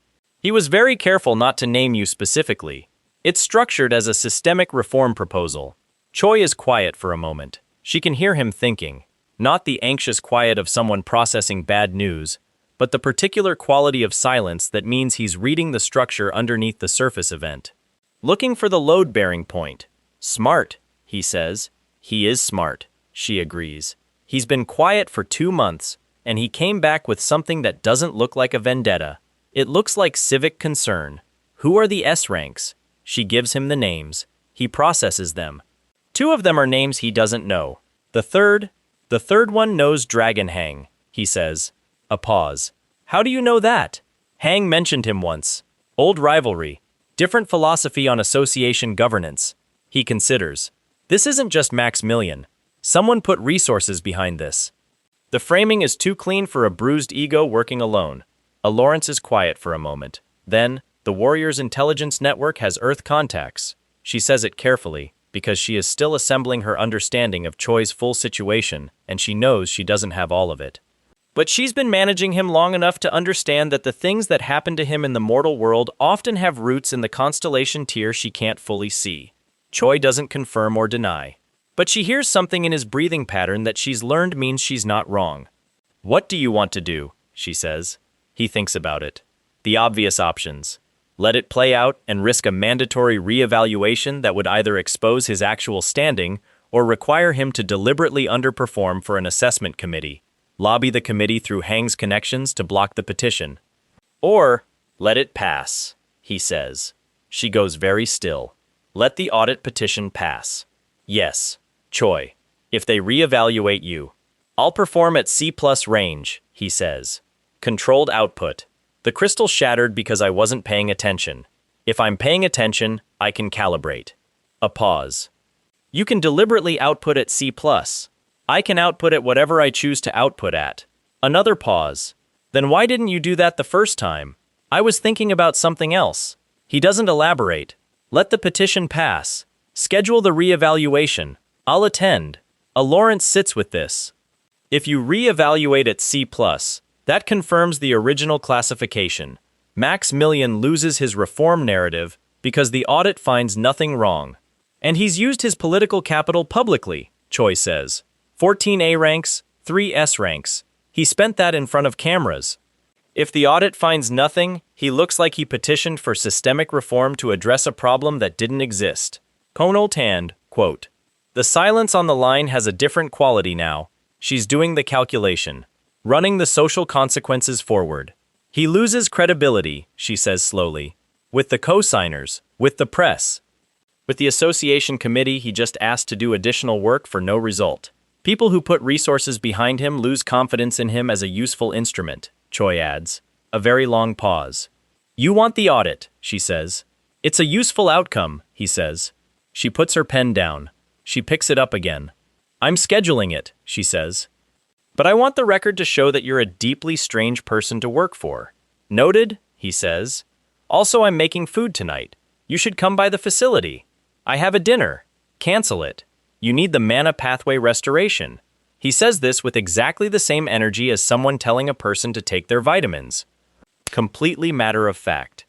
Speaker 1: He was very careful not to name you specifically. It's structured as a systemic reform proposal. Choi is quiet for a moment. She can hear him thinking. Not the anxious quiet of someone processing bad news, but the particular quality of silence that means he's reading the structure underneath the surface event. Looking for the load-bearing point. Smart, he says. He is smart, she agrees. He's been quiet for 2 months, and he came back with something that doesn't look like a vendetta. It looks like civic concern. Who are the S ranks? She gives him the names. He processes them. 2 of them are names he doesn't know. The third one knows Dragon Hang, he says. A pause. How do you know that? Hang mentioned him once. Old rivalry. Different philosophy on association governance. He considers. This isn't just Maximilian. Someone put resources behind this. The framing is too clean for a bruised ego working alone. Lawrence is quiet for a moment. Then, the Warriors' intelligence network has Earth contacts. She says it carefully, because she is still assembling her understanding of Choi's full situation, and she knows she doesn't have all of it. But she's been managing him long enough to understand that the things that happen to him in the mortal world often have roots in the constellation tier she can't fully see. Choi doesn't confirm or deny. But she hears something in his breathing pattern that she's learned means she's not wrong. What do you want to do? She says. He thinks about it. The obvious options. Let it play out and risk a mandatory re-evaluation that would either expose his actual standing or require him to deliberately underperform for an assessment committee. Lobby the committee through Hang's connections to block the petition. Or, let it pass, he says. She goes very still. Let the audit petition pass. Yes, Choi. If they re-evaluate you. I'll perform at C+ range, he says. Controlled output. The crystal shattered because I wasn't paying attention. If I'm paying attention, I can calibrate. A pause. You can deliberately output at C+. I can output at whatever I choose to output at. Another pause. Then why didn't you do that the first time? I was thinking about something else. He doesn't elaborate. Let the petition pass. Schedule the re-evaluation. I'll attend. Lawrence sits with this. If you re-evaluate at C+, that confirms the original classification. Maximilian loses his reform narrative because the audit finds nothing wrong. And he's used his political capital publicly, Choi says. 14 A ranks, 3 S ranks. He spent that in front of cameras. If the audit finds nothing, he looks like he petitioned for systemic reform to address a problem that didn't exist. Conal Tand, quote, the silence on the line has a different quality now. She's doing the calculation. Running the social consequences forward. He loses credibility, she says slowly. With the co-signers, with the press. With the association committee he just asked to do additional work for no result. People who put resources behind him lose confidence in him as a useful instrument. Choi adds. A very long pause. You want the audit, she says. It's a useful outcome, he says. She puts her pen down. She picks it up again. I'm scheduling it, she says. But I want the record to show that you're a deeply strange person to work for. Noted, he says. Also, I'm making food tonight. You should come by the facility. I have a dinner. Cancel it. You need the mana pathway restoration. He says this with exactly the same energy as someone telling a person to take their vitamins. Completely matter of fact.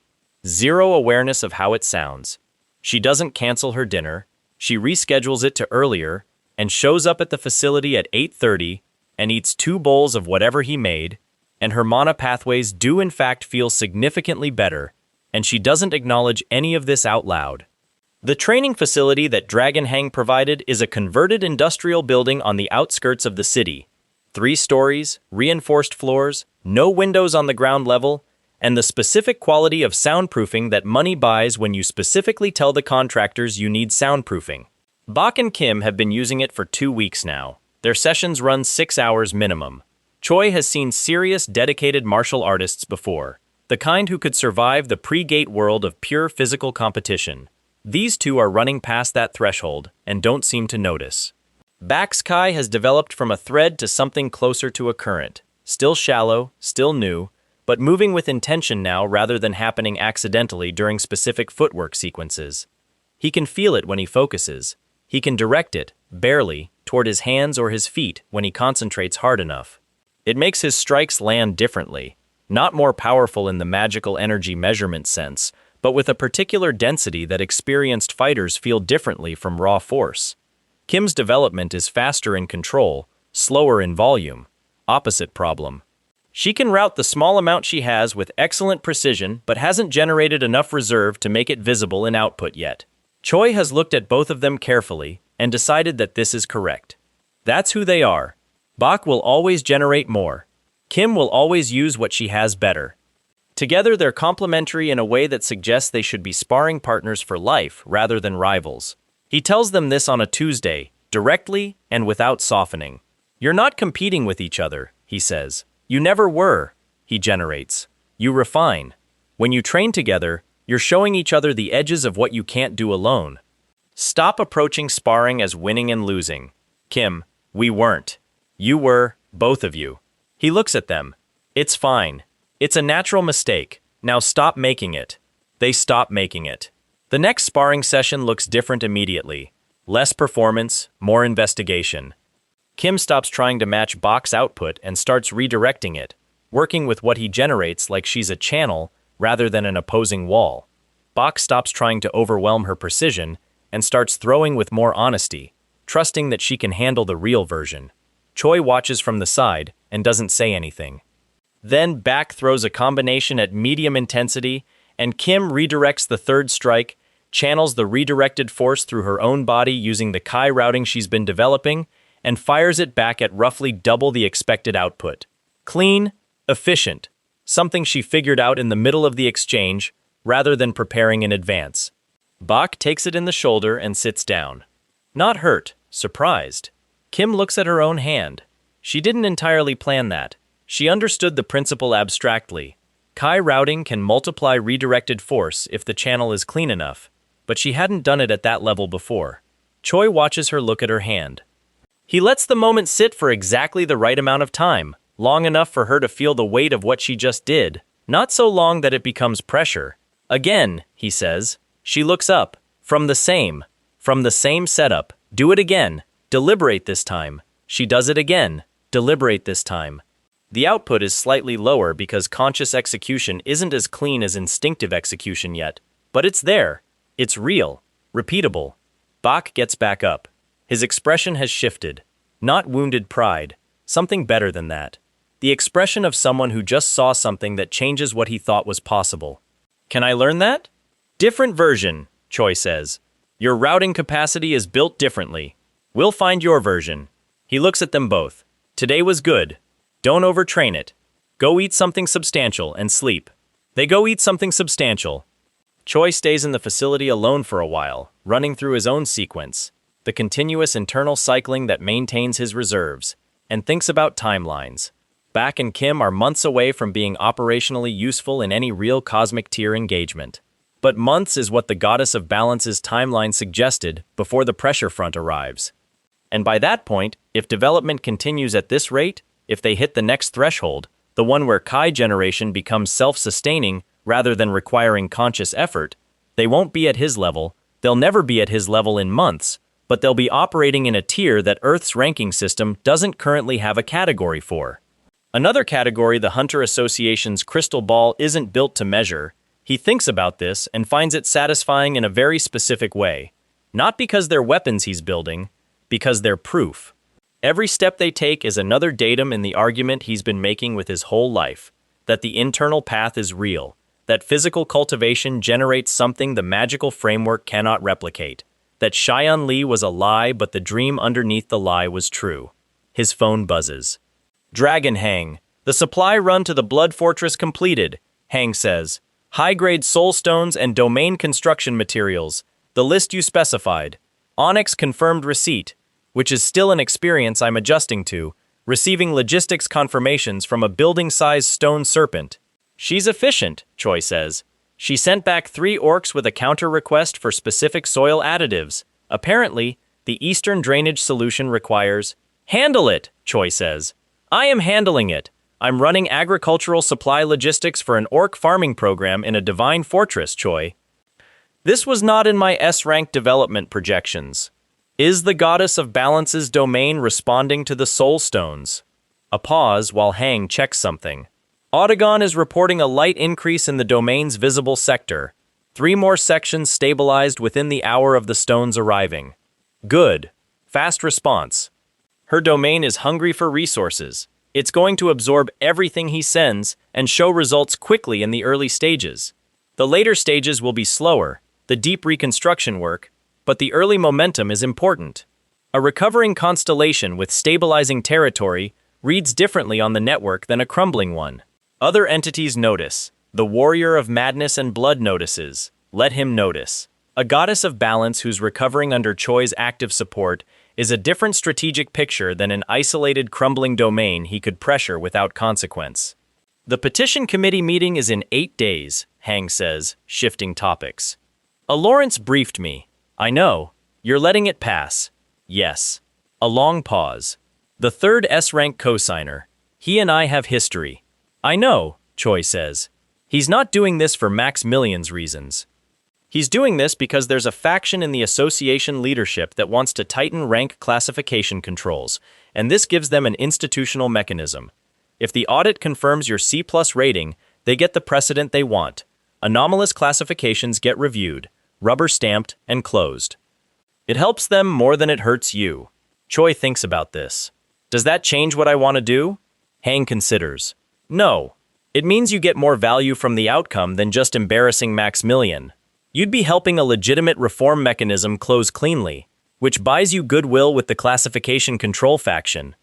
Speaker 1: Zero awareness of how it sounds. She doesn't cancel her dinner. She reschedules it to earlier and shows up at the facility at 8:30 and eats 2 bowls of whatever he made, and her mana pathways do in fact feel significantly better, and she doesn't acknowledge any of this out loud. The training facility that Dragon Hang provided is a converted industrial building on the outskirts of the city. 3 stories, reinforced floors, no windows on the ground level, and the specific quality of soundproofing that money buys when you specifically tell the contractors you need soundproofing. Bak and Kim have been using it for 2 weeks now. Their sessions run 6 hours minimum. Choi has seen serious, dedicated martial artists before, the kind who could survive the pre-gate world of pure physical competition. These two are running past that threshold and don't seem to notice. Bak's Kai has developed from a thread to something closer to a current. Still shallow, still new, but moving with intention now rather than happening accidentally during specific footwork sequences. He can feel it when he focuses. He can direct it, barely, toward his hands or his feet when he concentrates hard enough. It makes his strikes land differently, not more powerful in the magical energy measurement sense, but with a particular density that experienced fighters feel differently from raw force. Kim's development is faster in control, slower in volume. Opposite problem. She can route the small amount she has with excellent precision, but hasn't generated enough reserve to make it visible in output yet. Choi has looked at both of them carefully and decided that this is correct. That's who they are. Bak will always generate more. Kim will always use what she has better. Together they're complementary in a way that suggests they should be sparring partners for life rather than rivals. He tells them this on a Tuesday, directly and without softening. You're not competing with each other, he says. You never were, he generates. You refine. When you train together, you're showing each other the edges of what you can't do alone. Stop approaching sparring as winning and losing. Kim, we weren't. You were, both of you. He looks at them. It's fine. It's a natural mistake. Now stop making it. They stop making it. The next sparring session looks different immediately. Less performance, more investigation. Kim stops trying to match Bak's output and starts redirecting it, working with what he generates like she's a channel rather than an opposing wall. Bak stops trying to overwhelm her precision and starts throwing with more honesty, trusting that she can handle the real version. Choi watches from the side and doesn't say anything. Then Bak throws a combination at medium intensity, and Kim redirects the third strike, channels the redirected force through her own body using the Kai routing she's been developing, and fires it back at roughly double the expected output. Clean, efficient, something she figured out in the middle of the exchange rather than preparing in advance. Bak takes it in the shoulder and sits down. Not hurt, surprised. Kim looks at her own hand. She didn't entirely plan that. She understood the principle abstractly. Kai routing can multiply redirected force if the channel is clean enough, but she hadn't done it at that level before. Choi watches her look at her hand. He lets the moment sit for exactly the right amount of time, long enough for her to feel the weight of what she just did, not so long that it becomes pressure. Again, he says. She looks up. From the same setup. Do it again. Deliberate this time. She does it again. Deliberate this time. The output is slightly lower because conscious execution isn't as clean as instinctive execution yet, but it's there. It's real. Repeatable. Bak gets back up. His expression has shifted. Not wounded pride. Something better than that. The expression of someone who just saw something that changes what he thought was possible. Can I learn that? Different version, Choi says. Your routing capacity is built differently. We'll find your version. He looks at them both. Today was good. Don't overtrain it. Go eat something substantial and sleep. They go eat something substantial. Choi stays in the facility alone for a while, running through his own sequence, the continuous internal cycling that maintains his reserves, and thinks about timelines. Bak and Kim are months away from being operationally useful in any real cosmic tier engagement. But months is what the Goddess of Balance's timeline suggested before the pressure front arrives. And by that point, if development continues at this rate, if they hit the next threshold, the one where Chi generation becomes self-sustaining rather than requiring conscious effort, they won't be at his level, they'll never be at his level in months, but they'll be operating in a tier that Earth's ranking system doesn't currently have a category for. Another category the Hunter Association's crystal ball isn't built to measure. He thinks about this and finds it satisfying in a very specific way. Not because they're weapons he's building, because they're proof. Every step they take is another datum in the argument he's been making with his whole life, that the internal path is real, that physical cultivation generates something the magical framework cannot replicate, that Cheyenne Li was a lie but the dream underneath the lie was true. His phone buzzes. Dragon Hang. The supply run to the Blood Fortress completed, Hang says. High-grade soul stones and domain construction materials, the list you specified. Onyx confirmed receipt, which is still an experience I'm adjusting to, receiving logistics confirmations from a building-sized stone serpent. She's efficient, Choi says. She sent back 3 orcs with a counter request for specific soil additives. Apparently, the eastern drainage solution requires... Handle it, Choi says. I am handling it. I'm running agricultural supply logistics for an orc farming program in a divine fortress, Choi. This was not in my S-rank development projections. Is the Goddess of Balance's domain responding to the soul stones? A pause while Hang checks something. Autogon is reporting a light increase in the domain's visible sector. 3 more sections stabilized within the hour of the stones arriving. Good. Fast response. Her domain is hungry for resources. It's going to absorb everything he sends and show results quickly in the early stages. The later stages will be slower, the deep reconstruction work, but the early momentum is important. A recovering constellation with stabilizing territory reads differently on the network than a crumbling one. Other entities notice. The Warrior of Madness and Blood notices. Let him notice. A Goddess of Balance who's recovering under Choi's active support is a different strategic picture than an isolated crumbling domain he could pressure without consequence. The petition committee meeting is in 8 days, Hang says, shifting topics. Lawrence briefed me. I know. You're letting it pass. Yes. A long pause. The third S-rank co-signer. He and I have history. I know, Choi says. He's not doing this for Maximilian's reasons. He's doing this because there's a faction in the association leadership that wants to tighten rank classification controls, and this gives them an institutional mechanism. If the audit confirms your C+ rating, they get the precedent they want. Anomalous classifications get reviewed, rubber-stamped, and closed. It helps them more than it hurts you. Choi thinks about this. Does that change what I want to do? Hang considers. No. It means you get more value from the outcome than just embarrassing Maximilian. You'd be helping a legitimate reform mechanism close cleanly, which buys you goodwill with the classification control faction.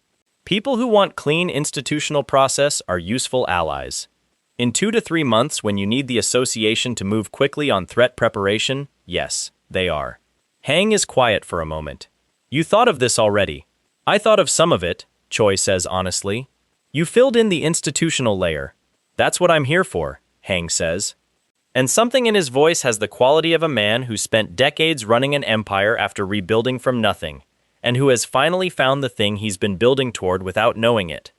Speaker 1: People who want clean institutional process are useful allies. In 2 to 3 months when you need the association to move quickly on threat preparation, yes, they are. Hang is quiet for a moment. You thought of this already. I thought of some of it, Choi says honestly. You filled in the institutional layer. That's what I'm here for, Hang says. And something in his voice has the quality of a man who spent decades running an empire after rebuilding from nothing, and who has finally found the thing he's been building toward without knowing it.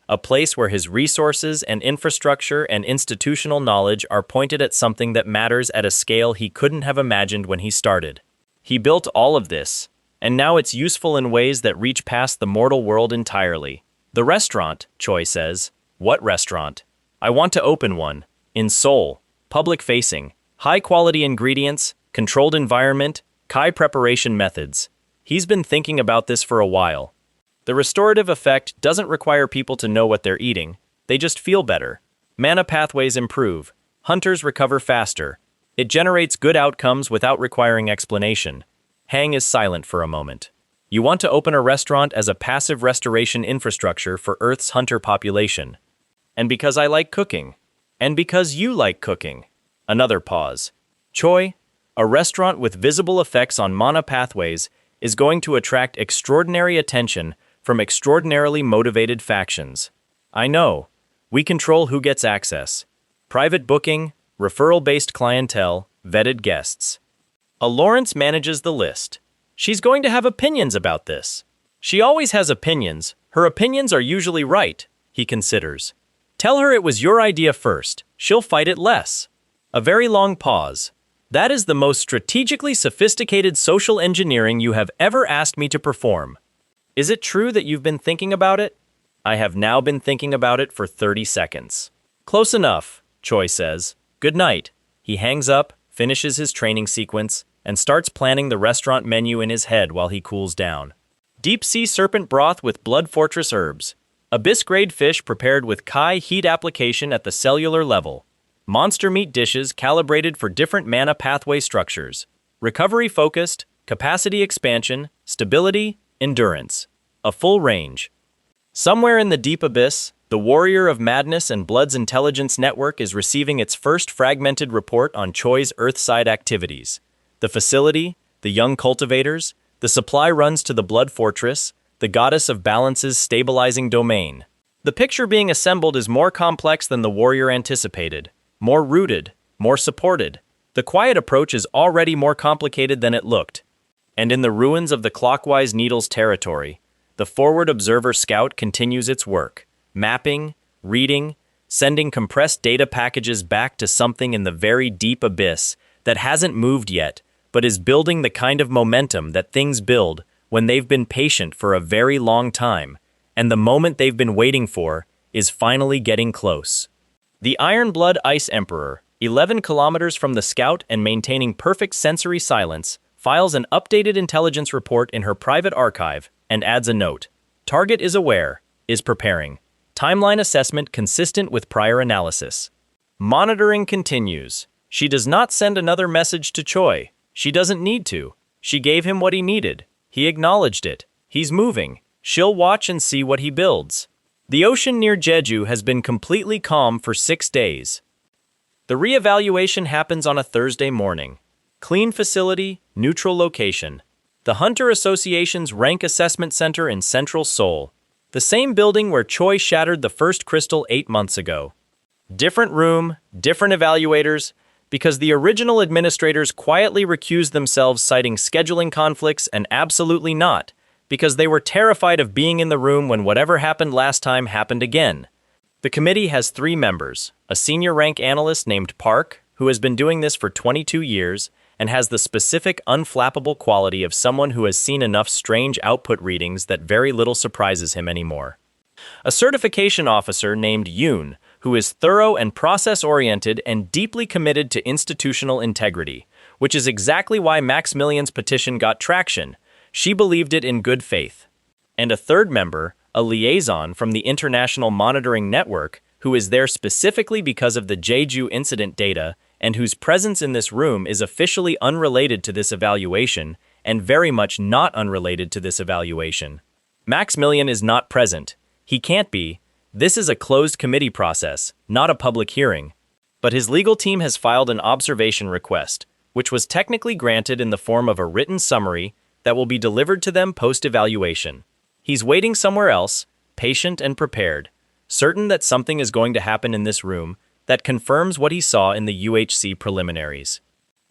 Speaker 1: A place where his resources and infrastructure and institutional knowledge are pointed at something that matters at a scale he couldn't have imagined when he started. He built all of this, and now it's useful in ways that reach past the mortal world entirely. The restaurant, Choi says. What restaurant? I want to open one. In Seoul. Public-facing, high-quality ingredients, controlled environment, Kai preparation methods. He's been thinking about this for a while. The restorative effect doesn't require people to know what they're eating, they just feel better. Mana pathways improve, hunters recover faster. It generates good outcomes without requiring explanation. Hang is silent for a moment. You want to open a restaurant as a passive restoration infrastructure for Earth's hunter population. And because I like cooking. And because you like cooking. Another pause. Choi, a restaurant with visible effects on mana pathways is going to attract extraordinary attention from extraordinarily motivated factions. I know. We control who gets access. Private booking, referral-based clientele, vetted guests. Lawrence manages the list. She's going to have opinions about this. She always has opinions. Her opinions are usually right, he considers. Tell her it was your idea first. She'll fight it less. A very long pause. That is the most strategically sophisticated social engineering you have ever asked me to perform. Is it true that you've been thinking about it? I have now been thinking about it for 30 seconds. Close enough, Choi says. Good night. He hangs up, finishes his training sequence, and starts planning the restaurant menu in his head while he cools down. Deep sea serpent broth with blood fortress herbs. Abyss-grade fish prepared with Kai heat application at the cellular level. Monster meat dishes calibrated for different mana pathway structures. Recovery-focused, capacity expansion, stability, endurance. A full range. Somewhere in the deep abyss, the Warrior of Madness and Blood's Intelligence Network is receiving its first fragmented report on Choi's Earthside activities. The facility, the young cultivators, the supply runs to the Blood Fortress, the Goddess of Balance's stabilizing domain. The picture being assembled is more complex than the Warrior anticipated. More rooted, more supported. The quiet approach is already more complicated than it looked. And in the ruins of the Clockwise Needles territory, the Forward Observer Scout continues its work, mapping, reading, sending compressed data packages back to something in the very deep abyss that hasn't moved yet, but is building the kind of momentum that things build when they've been patient for a very long time, and the moment they've been waiting for is finally getting close. The Iron Blood Ice Emperor, 11 kilometers from the Scout and maintaining perfect sensory silence, files an updated intelligence report in her private archive and adds a note. Target is aware, is preparing. Timeline assessment consistent with prior analysis. Monitoring continues. She does not send another message to Choi. She doesn't need to. She gave him what he needed. He acknowledged it. He's moving. She'll watch and see what he builds. The ocean near Jeju has been completely calm for 6 days. The reevaluation happens on a Thursday morning. Clean facility, neutral location. The Hunter Association's Rank Assessment Center in Central Seoul. The same building where Choi shattered the first crystal 8 months ago. Different room, different evaluators, because the original administrators quietly recused themselves citing scheduling conflicts and absolutely not, because they were terrified of being in the room when whatever happened last time happened again. The committee has 3 members, a senior rank analyst named Park, who has been doing this for 22 years and has the specific unflappable quality of someone who has seen enough strange output readings that very little surprises him anymore. A certification officer named Yoon, who is thorough and process-oriented and deeply committed to institutional integrity, which is exactly why Maximilian's petition got traction. She believed it in good faith. And a third member, a liaison from the International Monitoring Network, who is there specifically because of the Jeju incident data and whose presence in this room is officially unrelated to this evaluation and very much not unrelated to this evaluation. Maximilian is not present. He can't be. This is a closed committee process, not a public hearing. But his legal team has filed an observation request, which was technically granted in the form of a written summary that will be delivered to them post-evaluation. He's waiting somewhere else, patient and prepared, certain that something is going to happen in this room that confirms what he saw in the UHC preliminaries.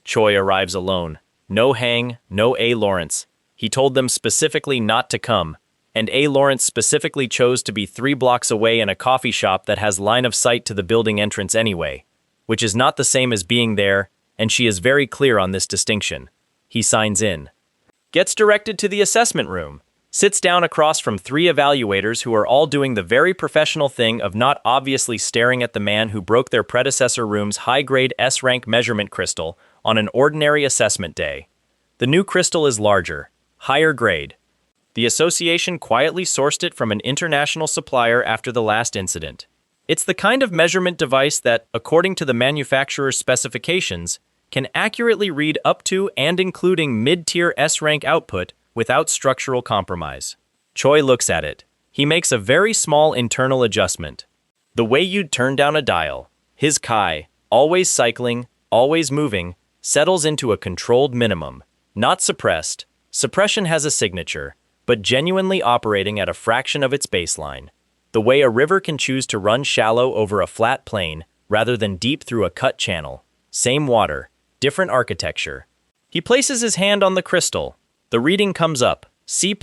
Speaker 1: Choi arrives alone. No Hang, no A. Lawrence. He told them specifically not to come, and A. Lawrence specifically chose to be 3 blocks away in a coffee shop that has line of sight to the building entrance anyway, which is not the same as being there, and she is very clear on this distinction. He signs in. Gets directed to the assessment room, sits down across from 3 evaluators who are all doing the very professional thing of not obviously staring at the man who broke their predecessor room's high-grade S-rank measurement crystal on an ordinary assessment day. The new crystal is larger, higher grade. The association quietly sourced it from an international supplier after the last incident. It's the kind of measurement device that, according to the manufacturer's specifications, can accurately read up to and including mid-tier S-rank output without structural compromise. Choi looks at it. He makes a very small internal adjustment. The way you'd turn down a dial. His Kai, always cycling, always moving, settles into a controlled minimum. Not suppressed. Suppression has a signature, but genuinely operating at a fraction of its baseline. the way a river can choose to run shallow over a flat plain rather than deep through a cut channel. Same water, different architecture. He places his hand on the crystal. The reading comes up, C+,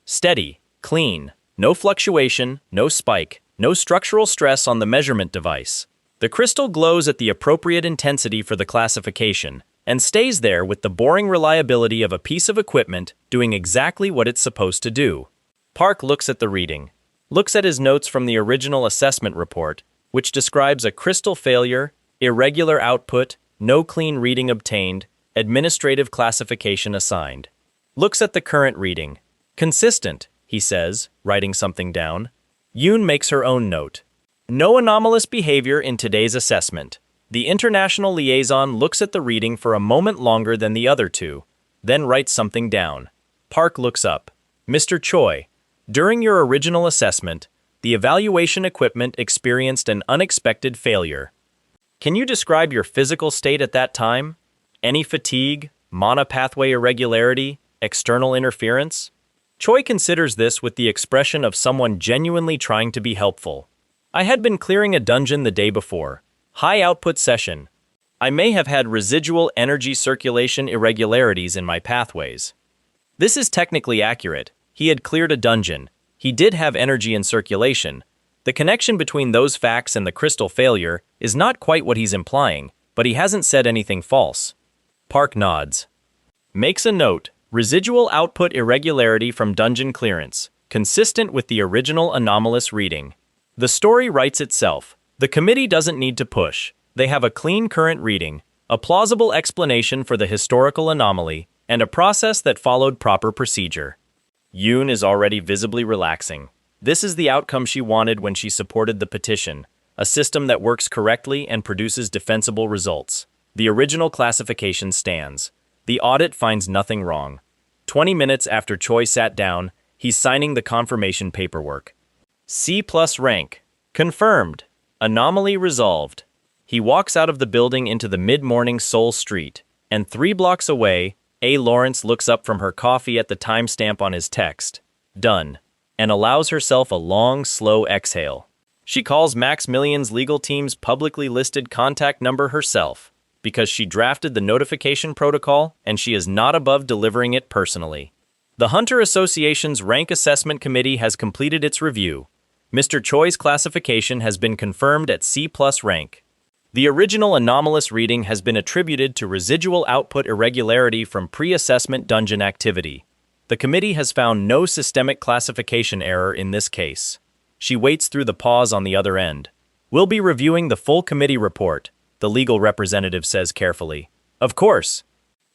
Speaker 1: steady, clean, no fluctuation, no spike, no structural stress on the measurement device. The crystal glows at the appropriate intensity for the classification and stays there with the boring reliability of a piece of equipment doing exactly what it's supposed to do. Park looks at the reading, looks at his notes from the original assessment report, which describes a crystal failure, irregular output, no clean reading obtained, administrative classification assigned. Looks at the current reading. Consistent, he says, writing something down. Yoon makes her own note. No anomalous behavior in today's assessment. The international liaison looks at the reading for a moment longer than the other two, then writes something down. Park looks up. Mr. Choi, during your original assessment, the evaluation equipment experienced an unexpected failure. Can you describe your physical state at that time? Any fatigue, monopathway irregularity, external interference? Choi considers this with the expression of someone genuinely trying to be helpful. I had been clearing a dungeon the day before. High output session. I may have had residual energy circulation irregularities in my pathways. This is technically accurate. He had cleared a dungeon. He did have energy in circulation. The connection between those facts and the crystal failure is not quite what he's implying, but he hasn't said anything false. Park nods. Makes a note. Residual output irregularity from dungeon clearance, consistent with the original anomalous reading. The story writes itself. The committee doesn't need to push. They have a clean current reading, a plausible explanation for the historical anomaly, and a process that followed proper procedure. Yoon is already visibly relaxing. This is the outcome she wanted when she supported the petition, a system that works correctly and produces defensible results. The original classification stands. The audit finds nothing wrong. 20 minutes after Choi sat down, he's signing the confirmation paperwork. C+ rank. Confirmed. Anomaly resolved. He walks out of the building into the mid-morning Seoul street, and 3 blocks away, A. Lawrence looks up from her coffee at the timestamp on his text. Done. And allows herself a long, slow exhale. She calls Maximilian's legal team's publicly listed contact number herself, because she drafted the notification protocol and she is not above delivering it personally. The Hunter Association's Rank Assessment Committee has completed its review. Mr. Choi's classification has been confirmed at C+ rank. The original anomalous reading has been attributed to residual output irregularity from pre-assessment dungeon activity. The committee has found no systemic classification error in this case. She waits through the pause on the other end. We'll be reviewing the full committee report, the legal representative says carefully. Of course.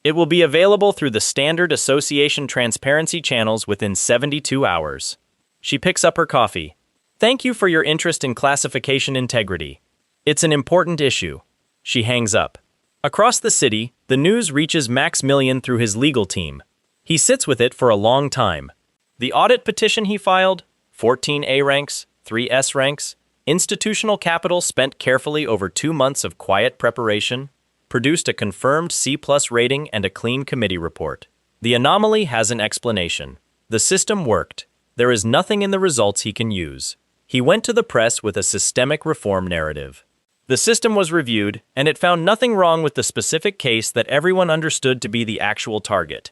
Speaker 1: It will be available through the standard association transparency channels within 72 hours. She picks up her coffee. Thank you for your interest in classification integrity. It's an important issue. She hangs up. Across the city, the news reaches Maximilian through his legal team. He sits with it for a long time. The audit petition he filed, 14 A ranks, 3 S ranks, institutional capital spent carefully over 2 months of quiet preparation, produced a confirmed C+ rating and a clean committee report. The anomaly has an explanation. The system worked. There is nothing in the results he can use. He went to the press with a systemic reform narrative. The system was reviewed, and it found nothing wrong with the specific case that everyone understood to be the actual target.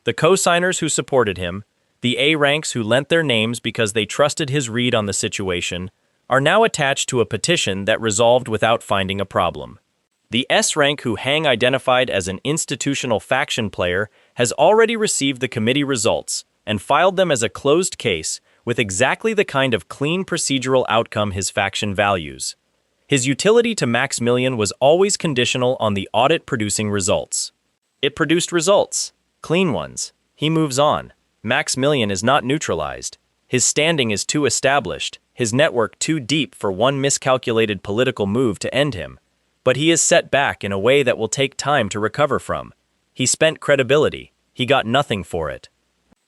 Speaker 1: The co-signers who supported him, the A ranks who lent their names because they trusted his read on the situation, are now attached to a petition that resolved without finding a problem. The S rank who Hang identified as an institutional faction player has already received the committee results and filed them as a closed case with exactly the kind of clean procedural outcome his faction values. His utility to Maximilian was always conditional on the audit producing results. It produced results, clean ones. He moves on. Maximilian is not neutralized. His standing is too established, his network too deep for one miscalculated political move to end him. But he is set back in a way that will take time to recover from. He spent credibility. He got nothing for it.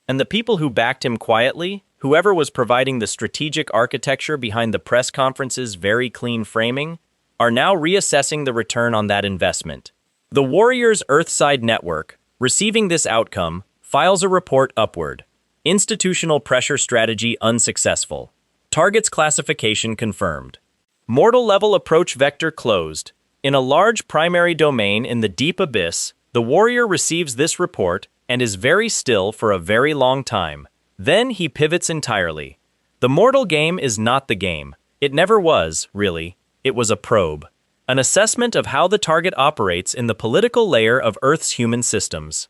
Speaker 1: And the people who backed him quietly, whoever was providing the strategic architecture behind the press conference's very clean framing, are now reassessing the return on that investment. The Warriors Earthside Network, receiving this outcome, files a report upward. Institutional pressure strategy unsuccessful. Target's classification confirmed. Mortal level approach vector closed. In a large primary domain in the deep abyss, the warrior receives this report and is very still for a very long time. Then he pivots entirely. The mortal game is not the game. It never was, really. It was a probe. An assessment of how the target operates in the political layer of Earth's human systems.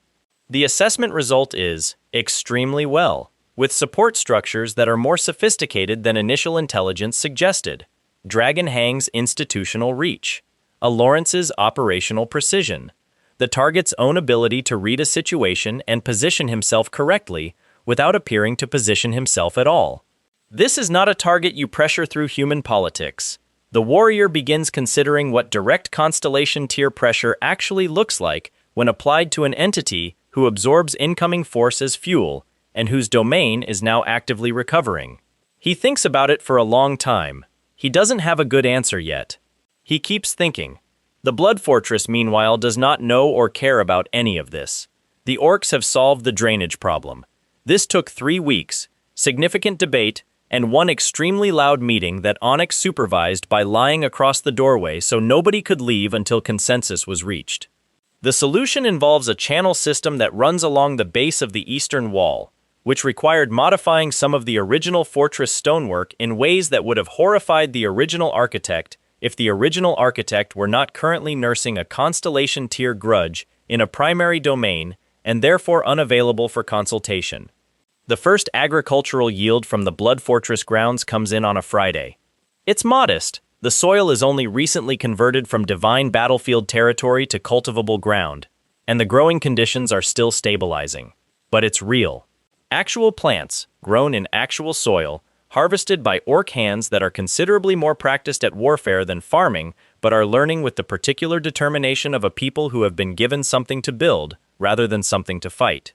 Speaker 1: The assessment result is extremely well, with support structures that are more sophisticated than initial intelligence suggested. Dragon Hang's institutional reach. A Lawrence's operational precision. The target's own ability to read a situation and position himself correctly without appearing to position himself at all. This is not a target you pressure through human politics. The warrior begins considering what direct Constellation tier pressure actually looks like when applied to an entity who absorbs incoming force as fuel and whose domain is now actively recovering. He thinks about it for a long time. He doesn't have a good answer yet. He keeps thinking. The Blood Fortress, meanwhile, does not know or care about any of this. The orcs have solved the drainage problem. This took 3 weeks, significant debate, and one extremely loud meeting that Onyx supervised by lying across the doorway so nobody could leave until consensus was reached. The solution involves a channel system that runs along the base of the eastern wall, which required modifying some of the original fortress stonework in ways that would have horrified the original architect if the original architect were not currently nursing a Constellation tier grudge in a primary domain and therefore unavailable for consultation. The first agricultural yield from the Blood Fortress grounds comes in on a Friday. It's modest. The soil is only recently converted from divine battlefield territory to cultivable ground, and the growing conditions are still stabilizing. But it's real. Actual plants, grown in actual soil, harvested by orc hands that are considerably more practiced at warfare than farming, but are learning with the particular determination of a people who have been given something to build, rather than something to fight.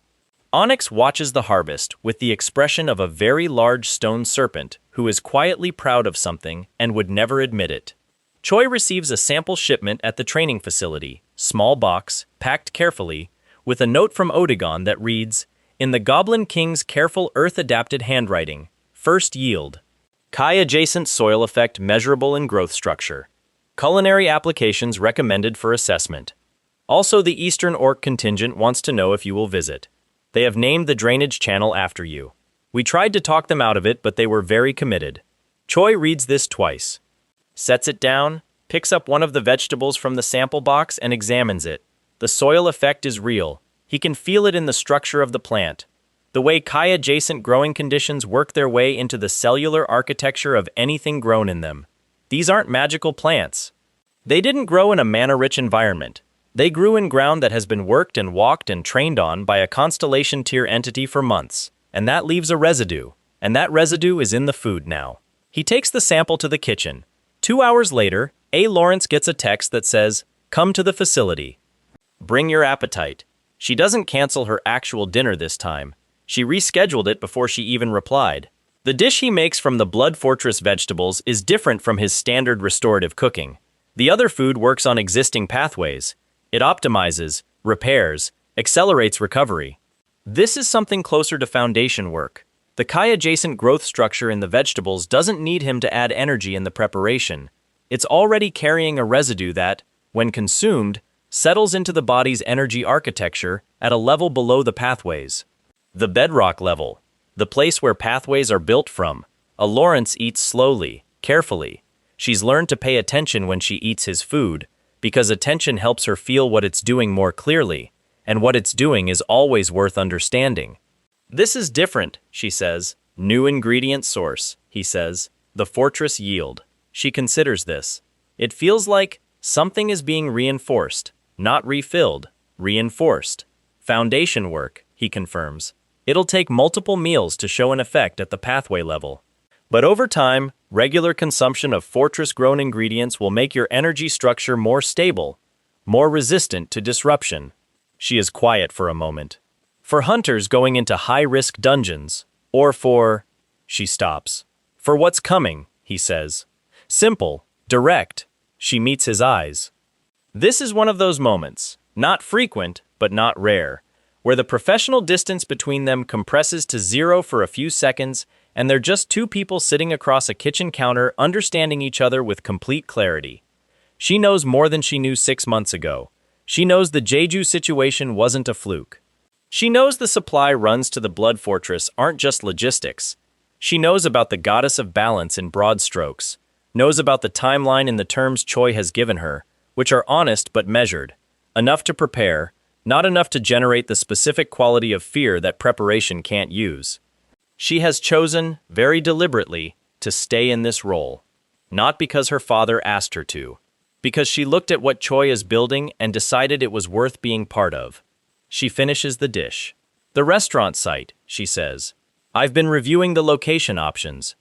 Speaker 1: Onyx watches the harvest with the expression of a very large stone serpent who is quietly proud of something and would never admit it. Choi receives a sample shipment at the training facility, small box, packed carefully, with a note from Odegon that reads, "In the Goblin King's careful Earth-adapted handwriting, first yield. Kai-adjacent soil effect measurable in growth structure. Culinary applications recommended for assessment. Also, the Eastern Orc contingent wants to know if you will visit. They have named the drainage channel after you. We tried to talk them out of it, but they were very committed." Choi reads this twice. Sets it down, picks up one of the vegetables from the sample box and examines it. The soil effect is real. He can feel it in the structure of the plant. The way Kai-adjacent growing conditions work their way into the cellular architecture of anything grown in them. These aren't magical plants. They didn't grow in a mana-rich environment. They grew in ground that has been worked and walked and trained on by a Constellation tier entity for months, and that leaves a residue, and that residue is in the food now. He takes the sample to the kitchen. 2 hours later, A. Lawrence gets a text that says, "Come to the facility. Bring your appetite." She doesn't cancel her actual dinner this time. She rescheduled it before she even replied. The dish he makes from the Blood Fortress vegetables is different from his standard restorative cooking. The other food works on existing pathways. It optimizes, repairs, accelerates recovery. This is something closer to foundation work. The Kai-adjacent growth structure in the vegetables doesn't need him to add energy in the preparation. It's already carrying a residue that, when consumed, settles into the body's energy architecture at a level below the pathways. The bedrock level, the place where pathways are built from. A Lawrence eats slowly, carefully. She's learned to pay attention when she eats his food, because attention helps her feel what it's doing more clearly, and what it's doing is always worth understanding. "This is different," she says. "New ingredient source," he says. "The fortress yield." She considers this. It feels like something is being reinforced, not refilled, reinforced. Foundation work, he confirms. It'll take multiple meals to show an effect at the pathway level. But over time, regular consumption of fortress-grown ingredients will make your energy structure more stable, more resistant to disruption. She is quiet for a moment. For hunters going into high-risk dungeons, or for... She stops. "For what's coming," he says. Simple, direct. She meets his eyes. This is one of those moments, not frequent, but not rare, where the professional distance between them compresses to zero for a few seconds and they're just two people sitting across a kitchen counter understanding each other with complete clarity. She knows more than she knew 6 months ago. She knows the Jeju situation wasn't a fluke. She knows the supply runs to the Blood Fortress aren't just logistics. She knows about the goddess of balance in broad strokes, knows about the timeline in the terms Choi has given her, which are honest but measured, enough to prepare, not enough to generate the specific quality of fear that preparation can't use. She has chosen, very deliberately, to stay in this role, not because her father asked her to, because she looked at what Choi is building and decided it was worth being part of. She finishes the dish. The restaurant site, she says. I've been reviewing the location options.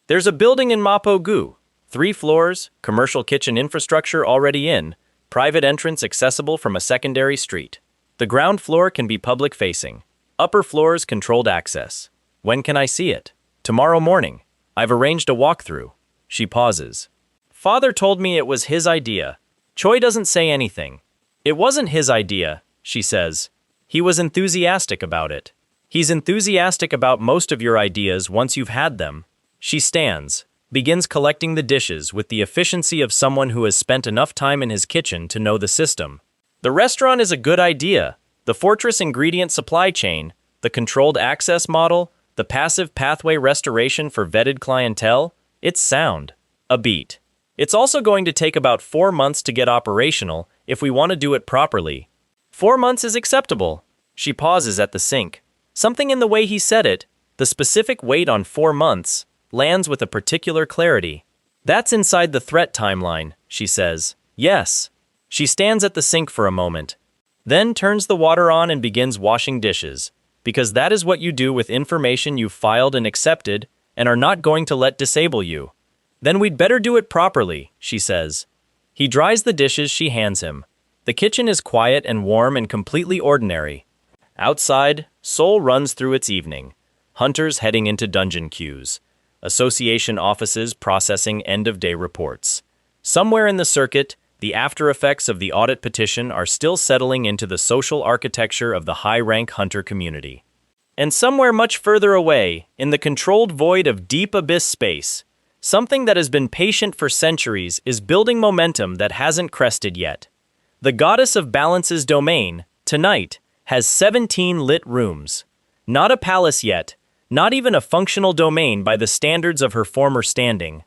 Speaker 1: There's a building in Mapo-gu, 3 floors, commercial kitchen infrastructure already in, private entrance accessible from a secondary street. The ground floor can be public-facing. Upper floors controlled access. When can I see it? Tomorrow morning. I've arranged a walkthrough. She pauses. Father told me it was his idea. Choi doesn't say anything. It wasn't his idea, she says. He was enthusiastic about it. He's enthusiastic about most of your ideas once you've had them. She stands, begins collecting the dishes with the efficiency of someone who has spent enough time in his kitchen to know the system. The restaurant is a good idea. The fortress ingredient supply chain, the controlled access model, the passive pathway restoration for vetted clientele, it's sound. A beat. It's also going to take about 4 months to get operational if we want to do it properly. 4 months is acceptable. She pauses at the sink. Something in the way he said it, the specific weight on 4 months, lands with a particular clarity. That's inside the threat timeline, she says. Yes. She stands at the sink for a moment, then turns the water on and begins washing dishes, because that is what you do with information you've filed and accepted and are not going to let disable you. Then we'd better do it properly, she says. He dries the dishes she hands him. The kitchen is quiet and warm and completely ordinary. Outside, Seoul runs through its evening. Hunters heading into dungeon queues. Association offices processing end-of-day reports. Somewhere in the circuit, the after effects of the audit petition are still settling into the social architecture of the high-rank hunter community. And somewhere much further away, in the controlled void of deep abyss space, something that has been patient for centuries is building momentum that hasn't crested yet. The goddess of balance's domain, tonight, has 17 lit rooms. Not a palace yet, not even a functional domain by the standards of her former standing,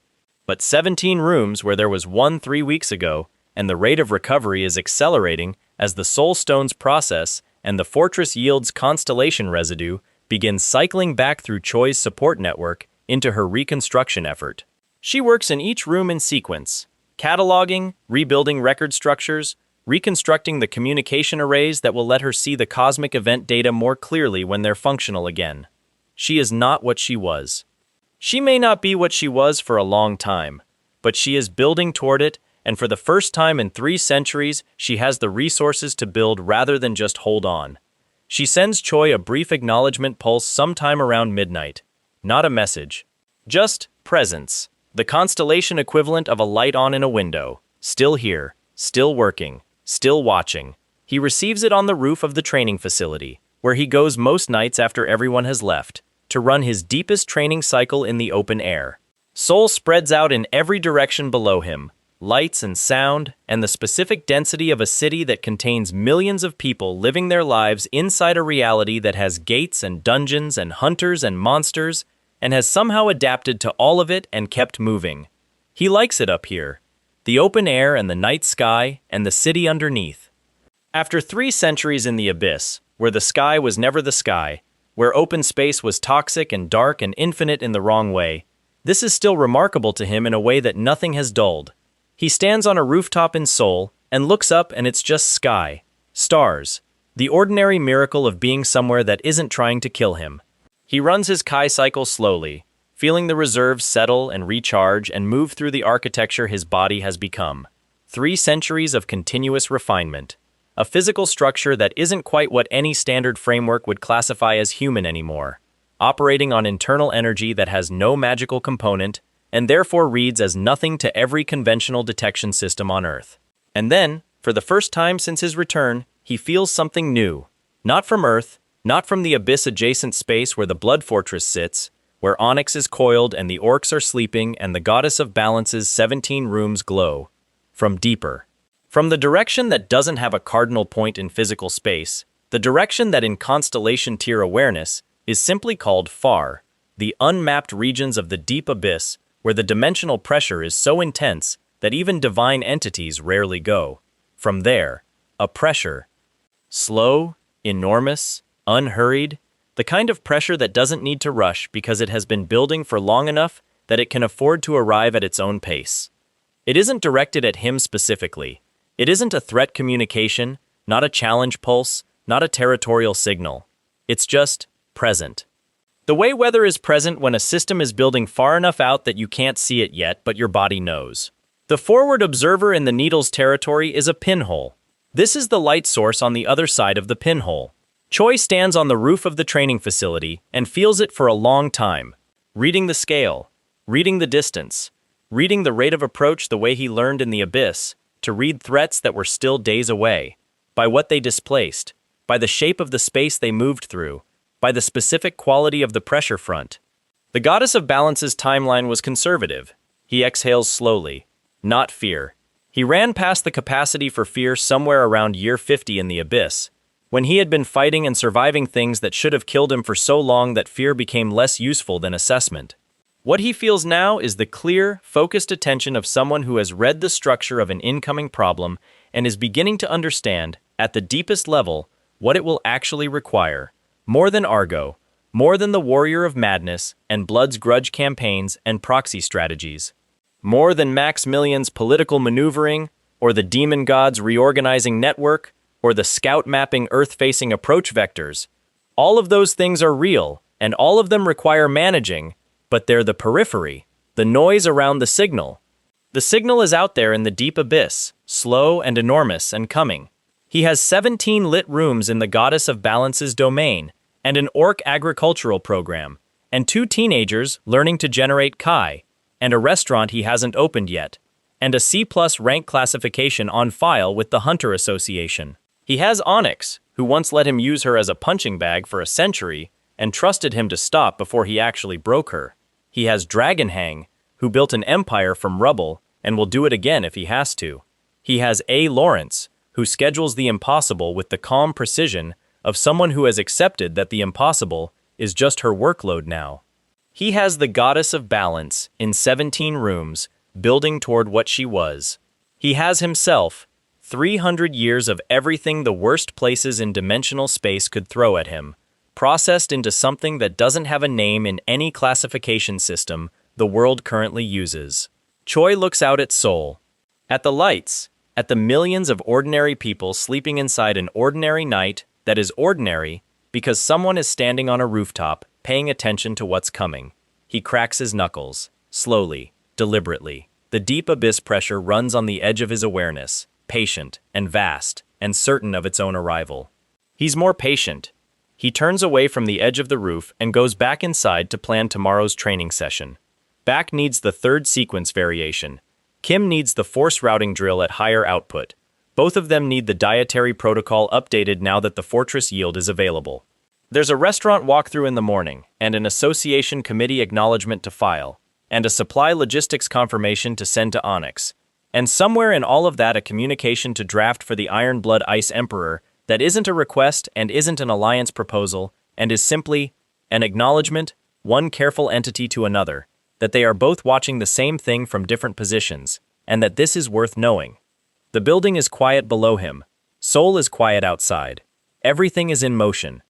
Speaker 1: but 17 rooms where there was 1 3 weeks ago, and the rate of recovery is accelerating as the soul stones process and the fortress yields Constellation residue begins cycling back through Choi's support network into her reconstruction effort. She works in each room in sequence, cataloging, rebuilding record structures, reconstructing the communication arrays that will let her see the cosmic event data more clearly when they're functional again. She is not what she was. She may not be what she was for a long time, but she is building toward it, and for the first time in 3 centuries, she has the resources to build rather than just hold on. She sends Choi a brief acknowledgement pulse sometime around midnight. Not a message. Just presence. The constellation equivalent of a light on in a window. Still here, still working, still watching. He receives it on the roof of the training facility, where he goes most nights after everyone has left, to run his deepest training cycle in the open air. Soul spreads out in every direction below him, lights and sound, and the specific density of a city that contains millions of people living their lives inside a reality that has gates and dungeons and hunters and monsters, and has somehow adapted to all of it and kept moving. He likes it up here. The open air and the night sky and the city underneath. After 3 centuries in the abyss, where the sky was never the sky, where open space was toxic and dark and infinite in the wrong way, this is still remarkable to him in a way that nothing has dulled. He stands on a rooftop in Seoul and looks up and it's just sky, stars, the ordinary miracle of being somewhere that isn't trying to kill him. He runs his Kai cycle slowly, feeling the reserves settle and recharge and move through the architecture his body has become. 3 centuries of continuous refinement. A physical structure that isn't quite what any standard framework would classify as human anymore, operating on internal energy that has no magical component and therefore reads as nothing to every conventional detection system on Earth. And then, for the first time since his return, he feels something new. Not from Earth, not from the abyss-adjacent space where the Blood Fortress sits, where onyx is coiled and the orcs are sleeping and the goddess of balance's 17 rooms glow. From deeper. From the direction that doesn't have a cardinal point in physical space, the direction that in constellation tier awareness is simply called far, the unmapped regions of the deep abyss where the dimensional pressure is so intense that even divine entities rarely go. From there, a pressure. Slow, enormous, unhurried, the kind of pressure that doesn't need to rush because it has been building for long enough that it can afford to arrive at its own pace. It isn't directed at him specifically. It isn't a threat communication, not a challenge pulse, not a territorial signal. It's just present. The way weather is present when a system is building far enough out that you can't see it yet, but your body knows. The forward observer in the needle's territory is a pinhole. This is the light source on the other side of the pinhole. Choi stands on the roof of the training facility and feels it for a long time, reading the scale, reading the distance, reading the rate of approach the way he learned in the abyss, to read threats that were still days away, by what they displaced, by the shape of the space they moved through, by the specific quality of the pressure front. The goddess of balance's timeline was conservative. He exhales slowly, not fear. He ran past the capacity for fear somewhere around year 50 in the abyss, when he had been fighting and surviving things that should have killed him for so long that fear became less useful than assessment. What he feels now is the clear, focused attention of someone who has read the structure of an incoming problem and is beginning to understand, at the deepest level, what it will actually require. More than Argo, more than the warrior of madness and Blood's grudge campaigns and proxy strategies. More than Maximilian's political maneuvering, or the demon god's reorganizing network, or the scout mapping Earth-facing approach vectors. All of those things are real, and all of them require managing, but they're the periphery, the noise around the signal. The signal is out there in the deep abyss, slow and enormous and coming. He has 17 lit rooms in the Goddess of Balance's domain, and an orc agricultural program, and 2 teenagers learning to generate Kai, and a restaurant he hasn't opened yet, and a C+ rank classification on file with the Hunter Association. He has Onyx, who once let him use her as a punching bag for a century and trusted him to stop before he actually broke her. He has Dragonhang, who built an empire from rubble and will do it again if he has to. He has A. Lawrence, who schedules the impossible with the calm precision of someone who has accepted that the impossible is just her workload now. He has the Goddess of Balance in 17 rooms, building toward what she was. He has himself 300 years of everything the worst places in dimensional space could throw at him, processed into something that doesn't have a name in any classification system the world currently uses. Choi looks out at Seoul, at the lights, at the millions of ordinary people sleeping inside an ordinary night that is ordinary because someone is standing on a rooftop paying attention to what's coming. He cracks his knuckles, slowly, deliberately. The deep abyss pressure runs on the edge of his awareness, patient and vast and certain of its own arrival. He's more patient. He turns away from the edge of the roof and goes back inside to plan tomorrow's training session. Back needs the 3rd sequence variation. Kim needs the force routing drill at higher output. Both of them need the dietary protocol updated now that the fortress yield is available. There's a restaurant walkthrough in the morning, and an association committee acknowledgement to file, and a supply logistics confirmation to send to Onyx. And somewhere in all of that a communication to draft for the Iron Blood Ice Emperor that isn't a request and isn't an alliance proposal and is simply an acknowledgement, one careful entity to another, that they are both watching the same thing from different positions, and that this is worth knowing. The building is quiet below him. Seoul is quiet outside. Everything is in motion,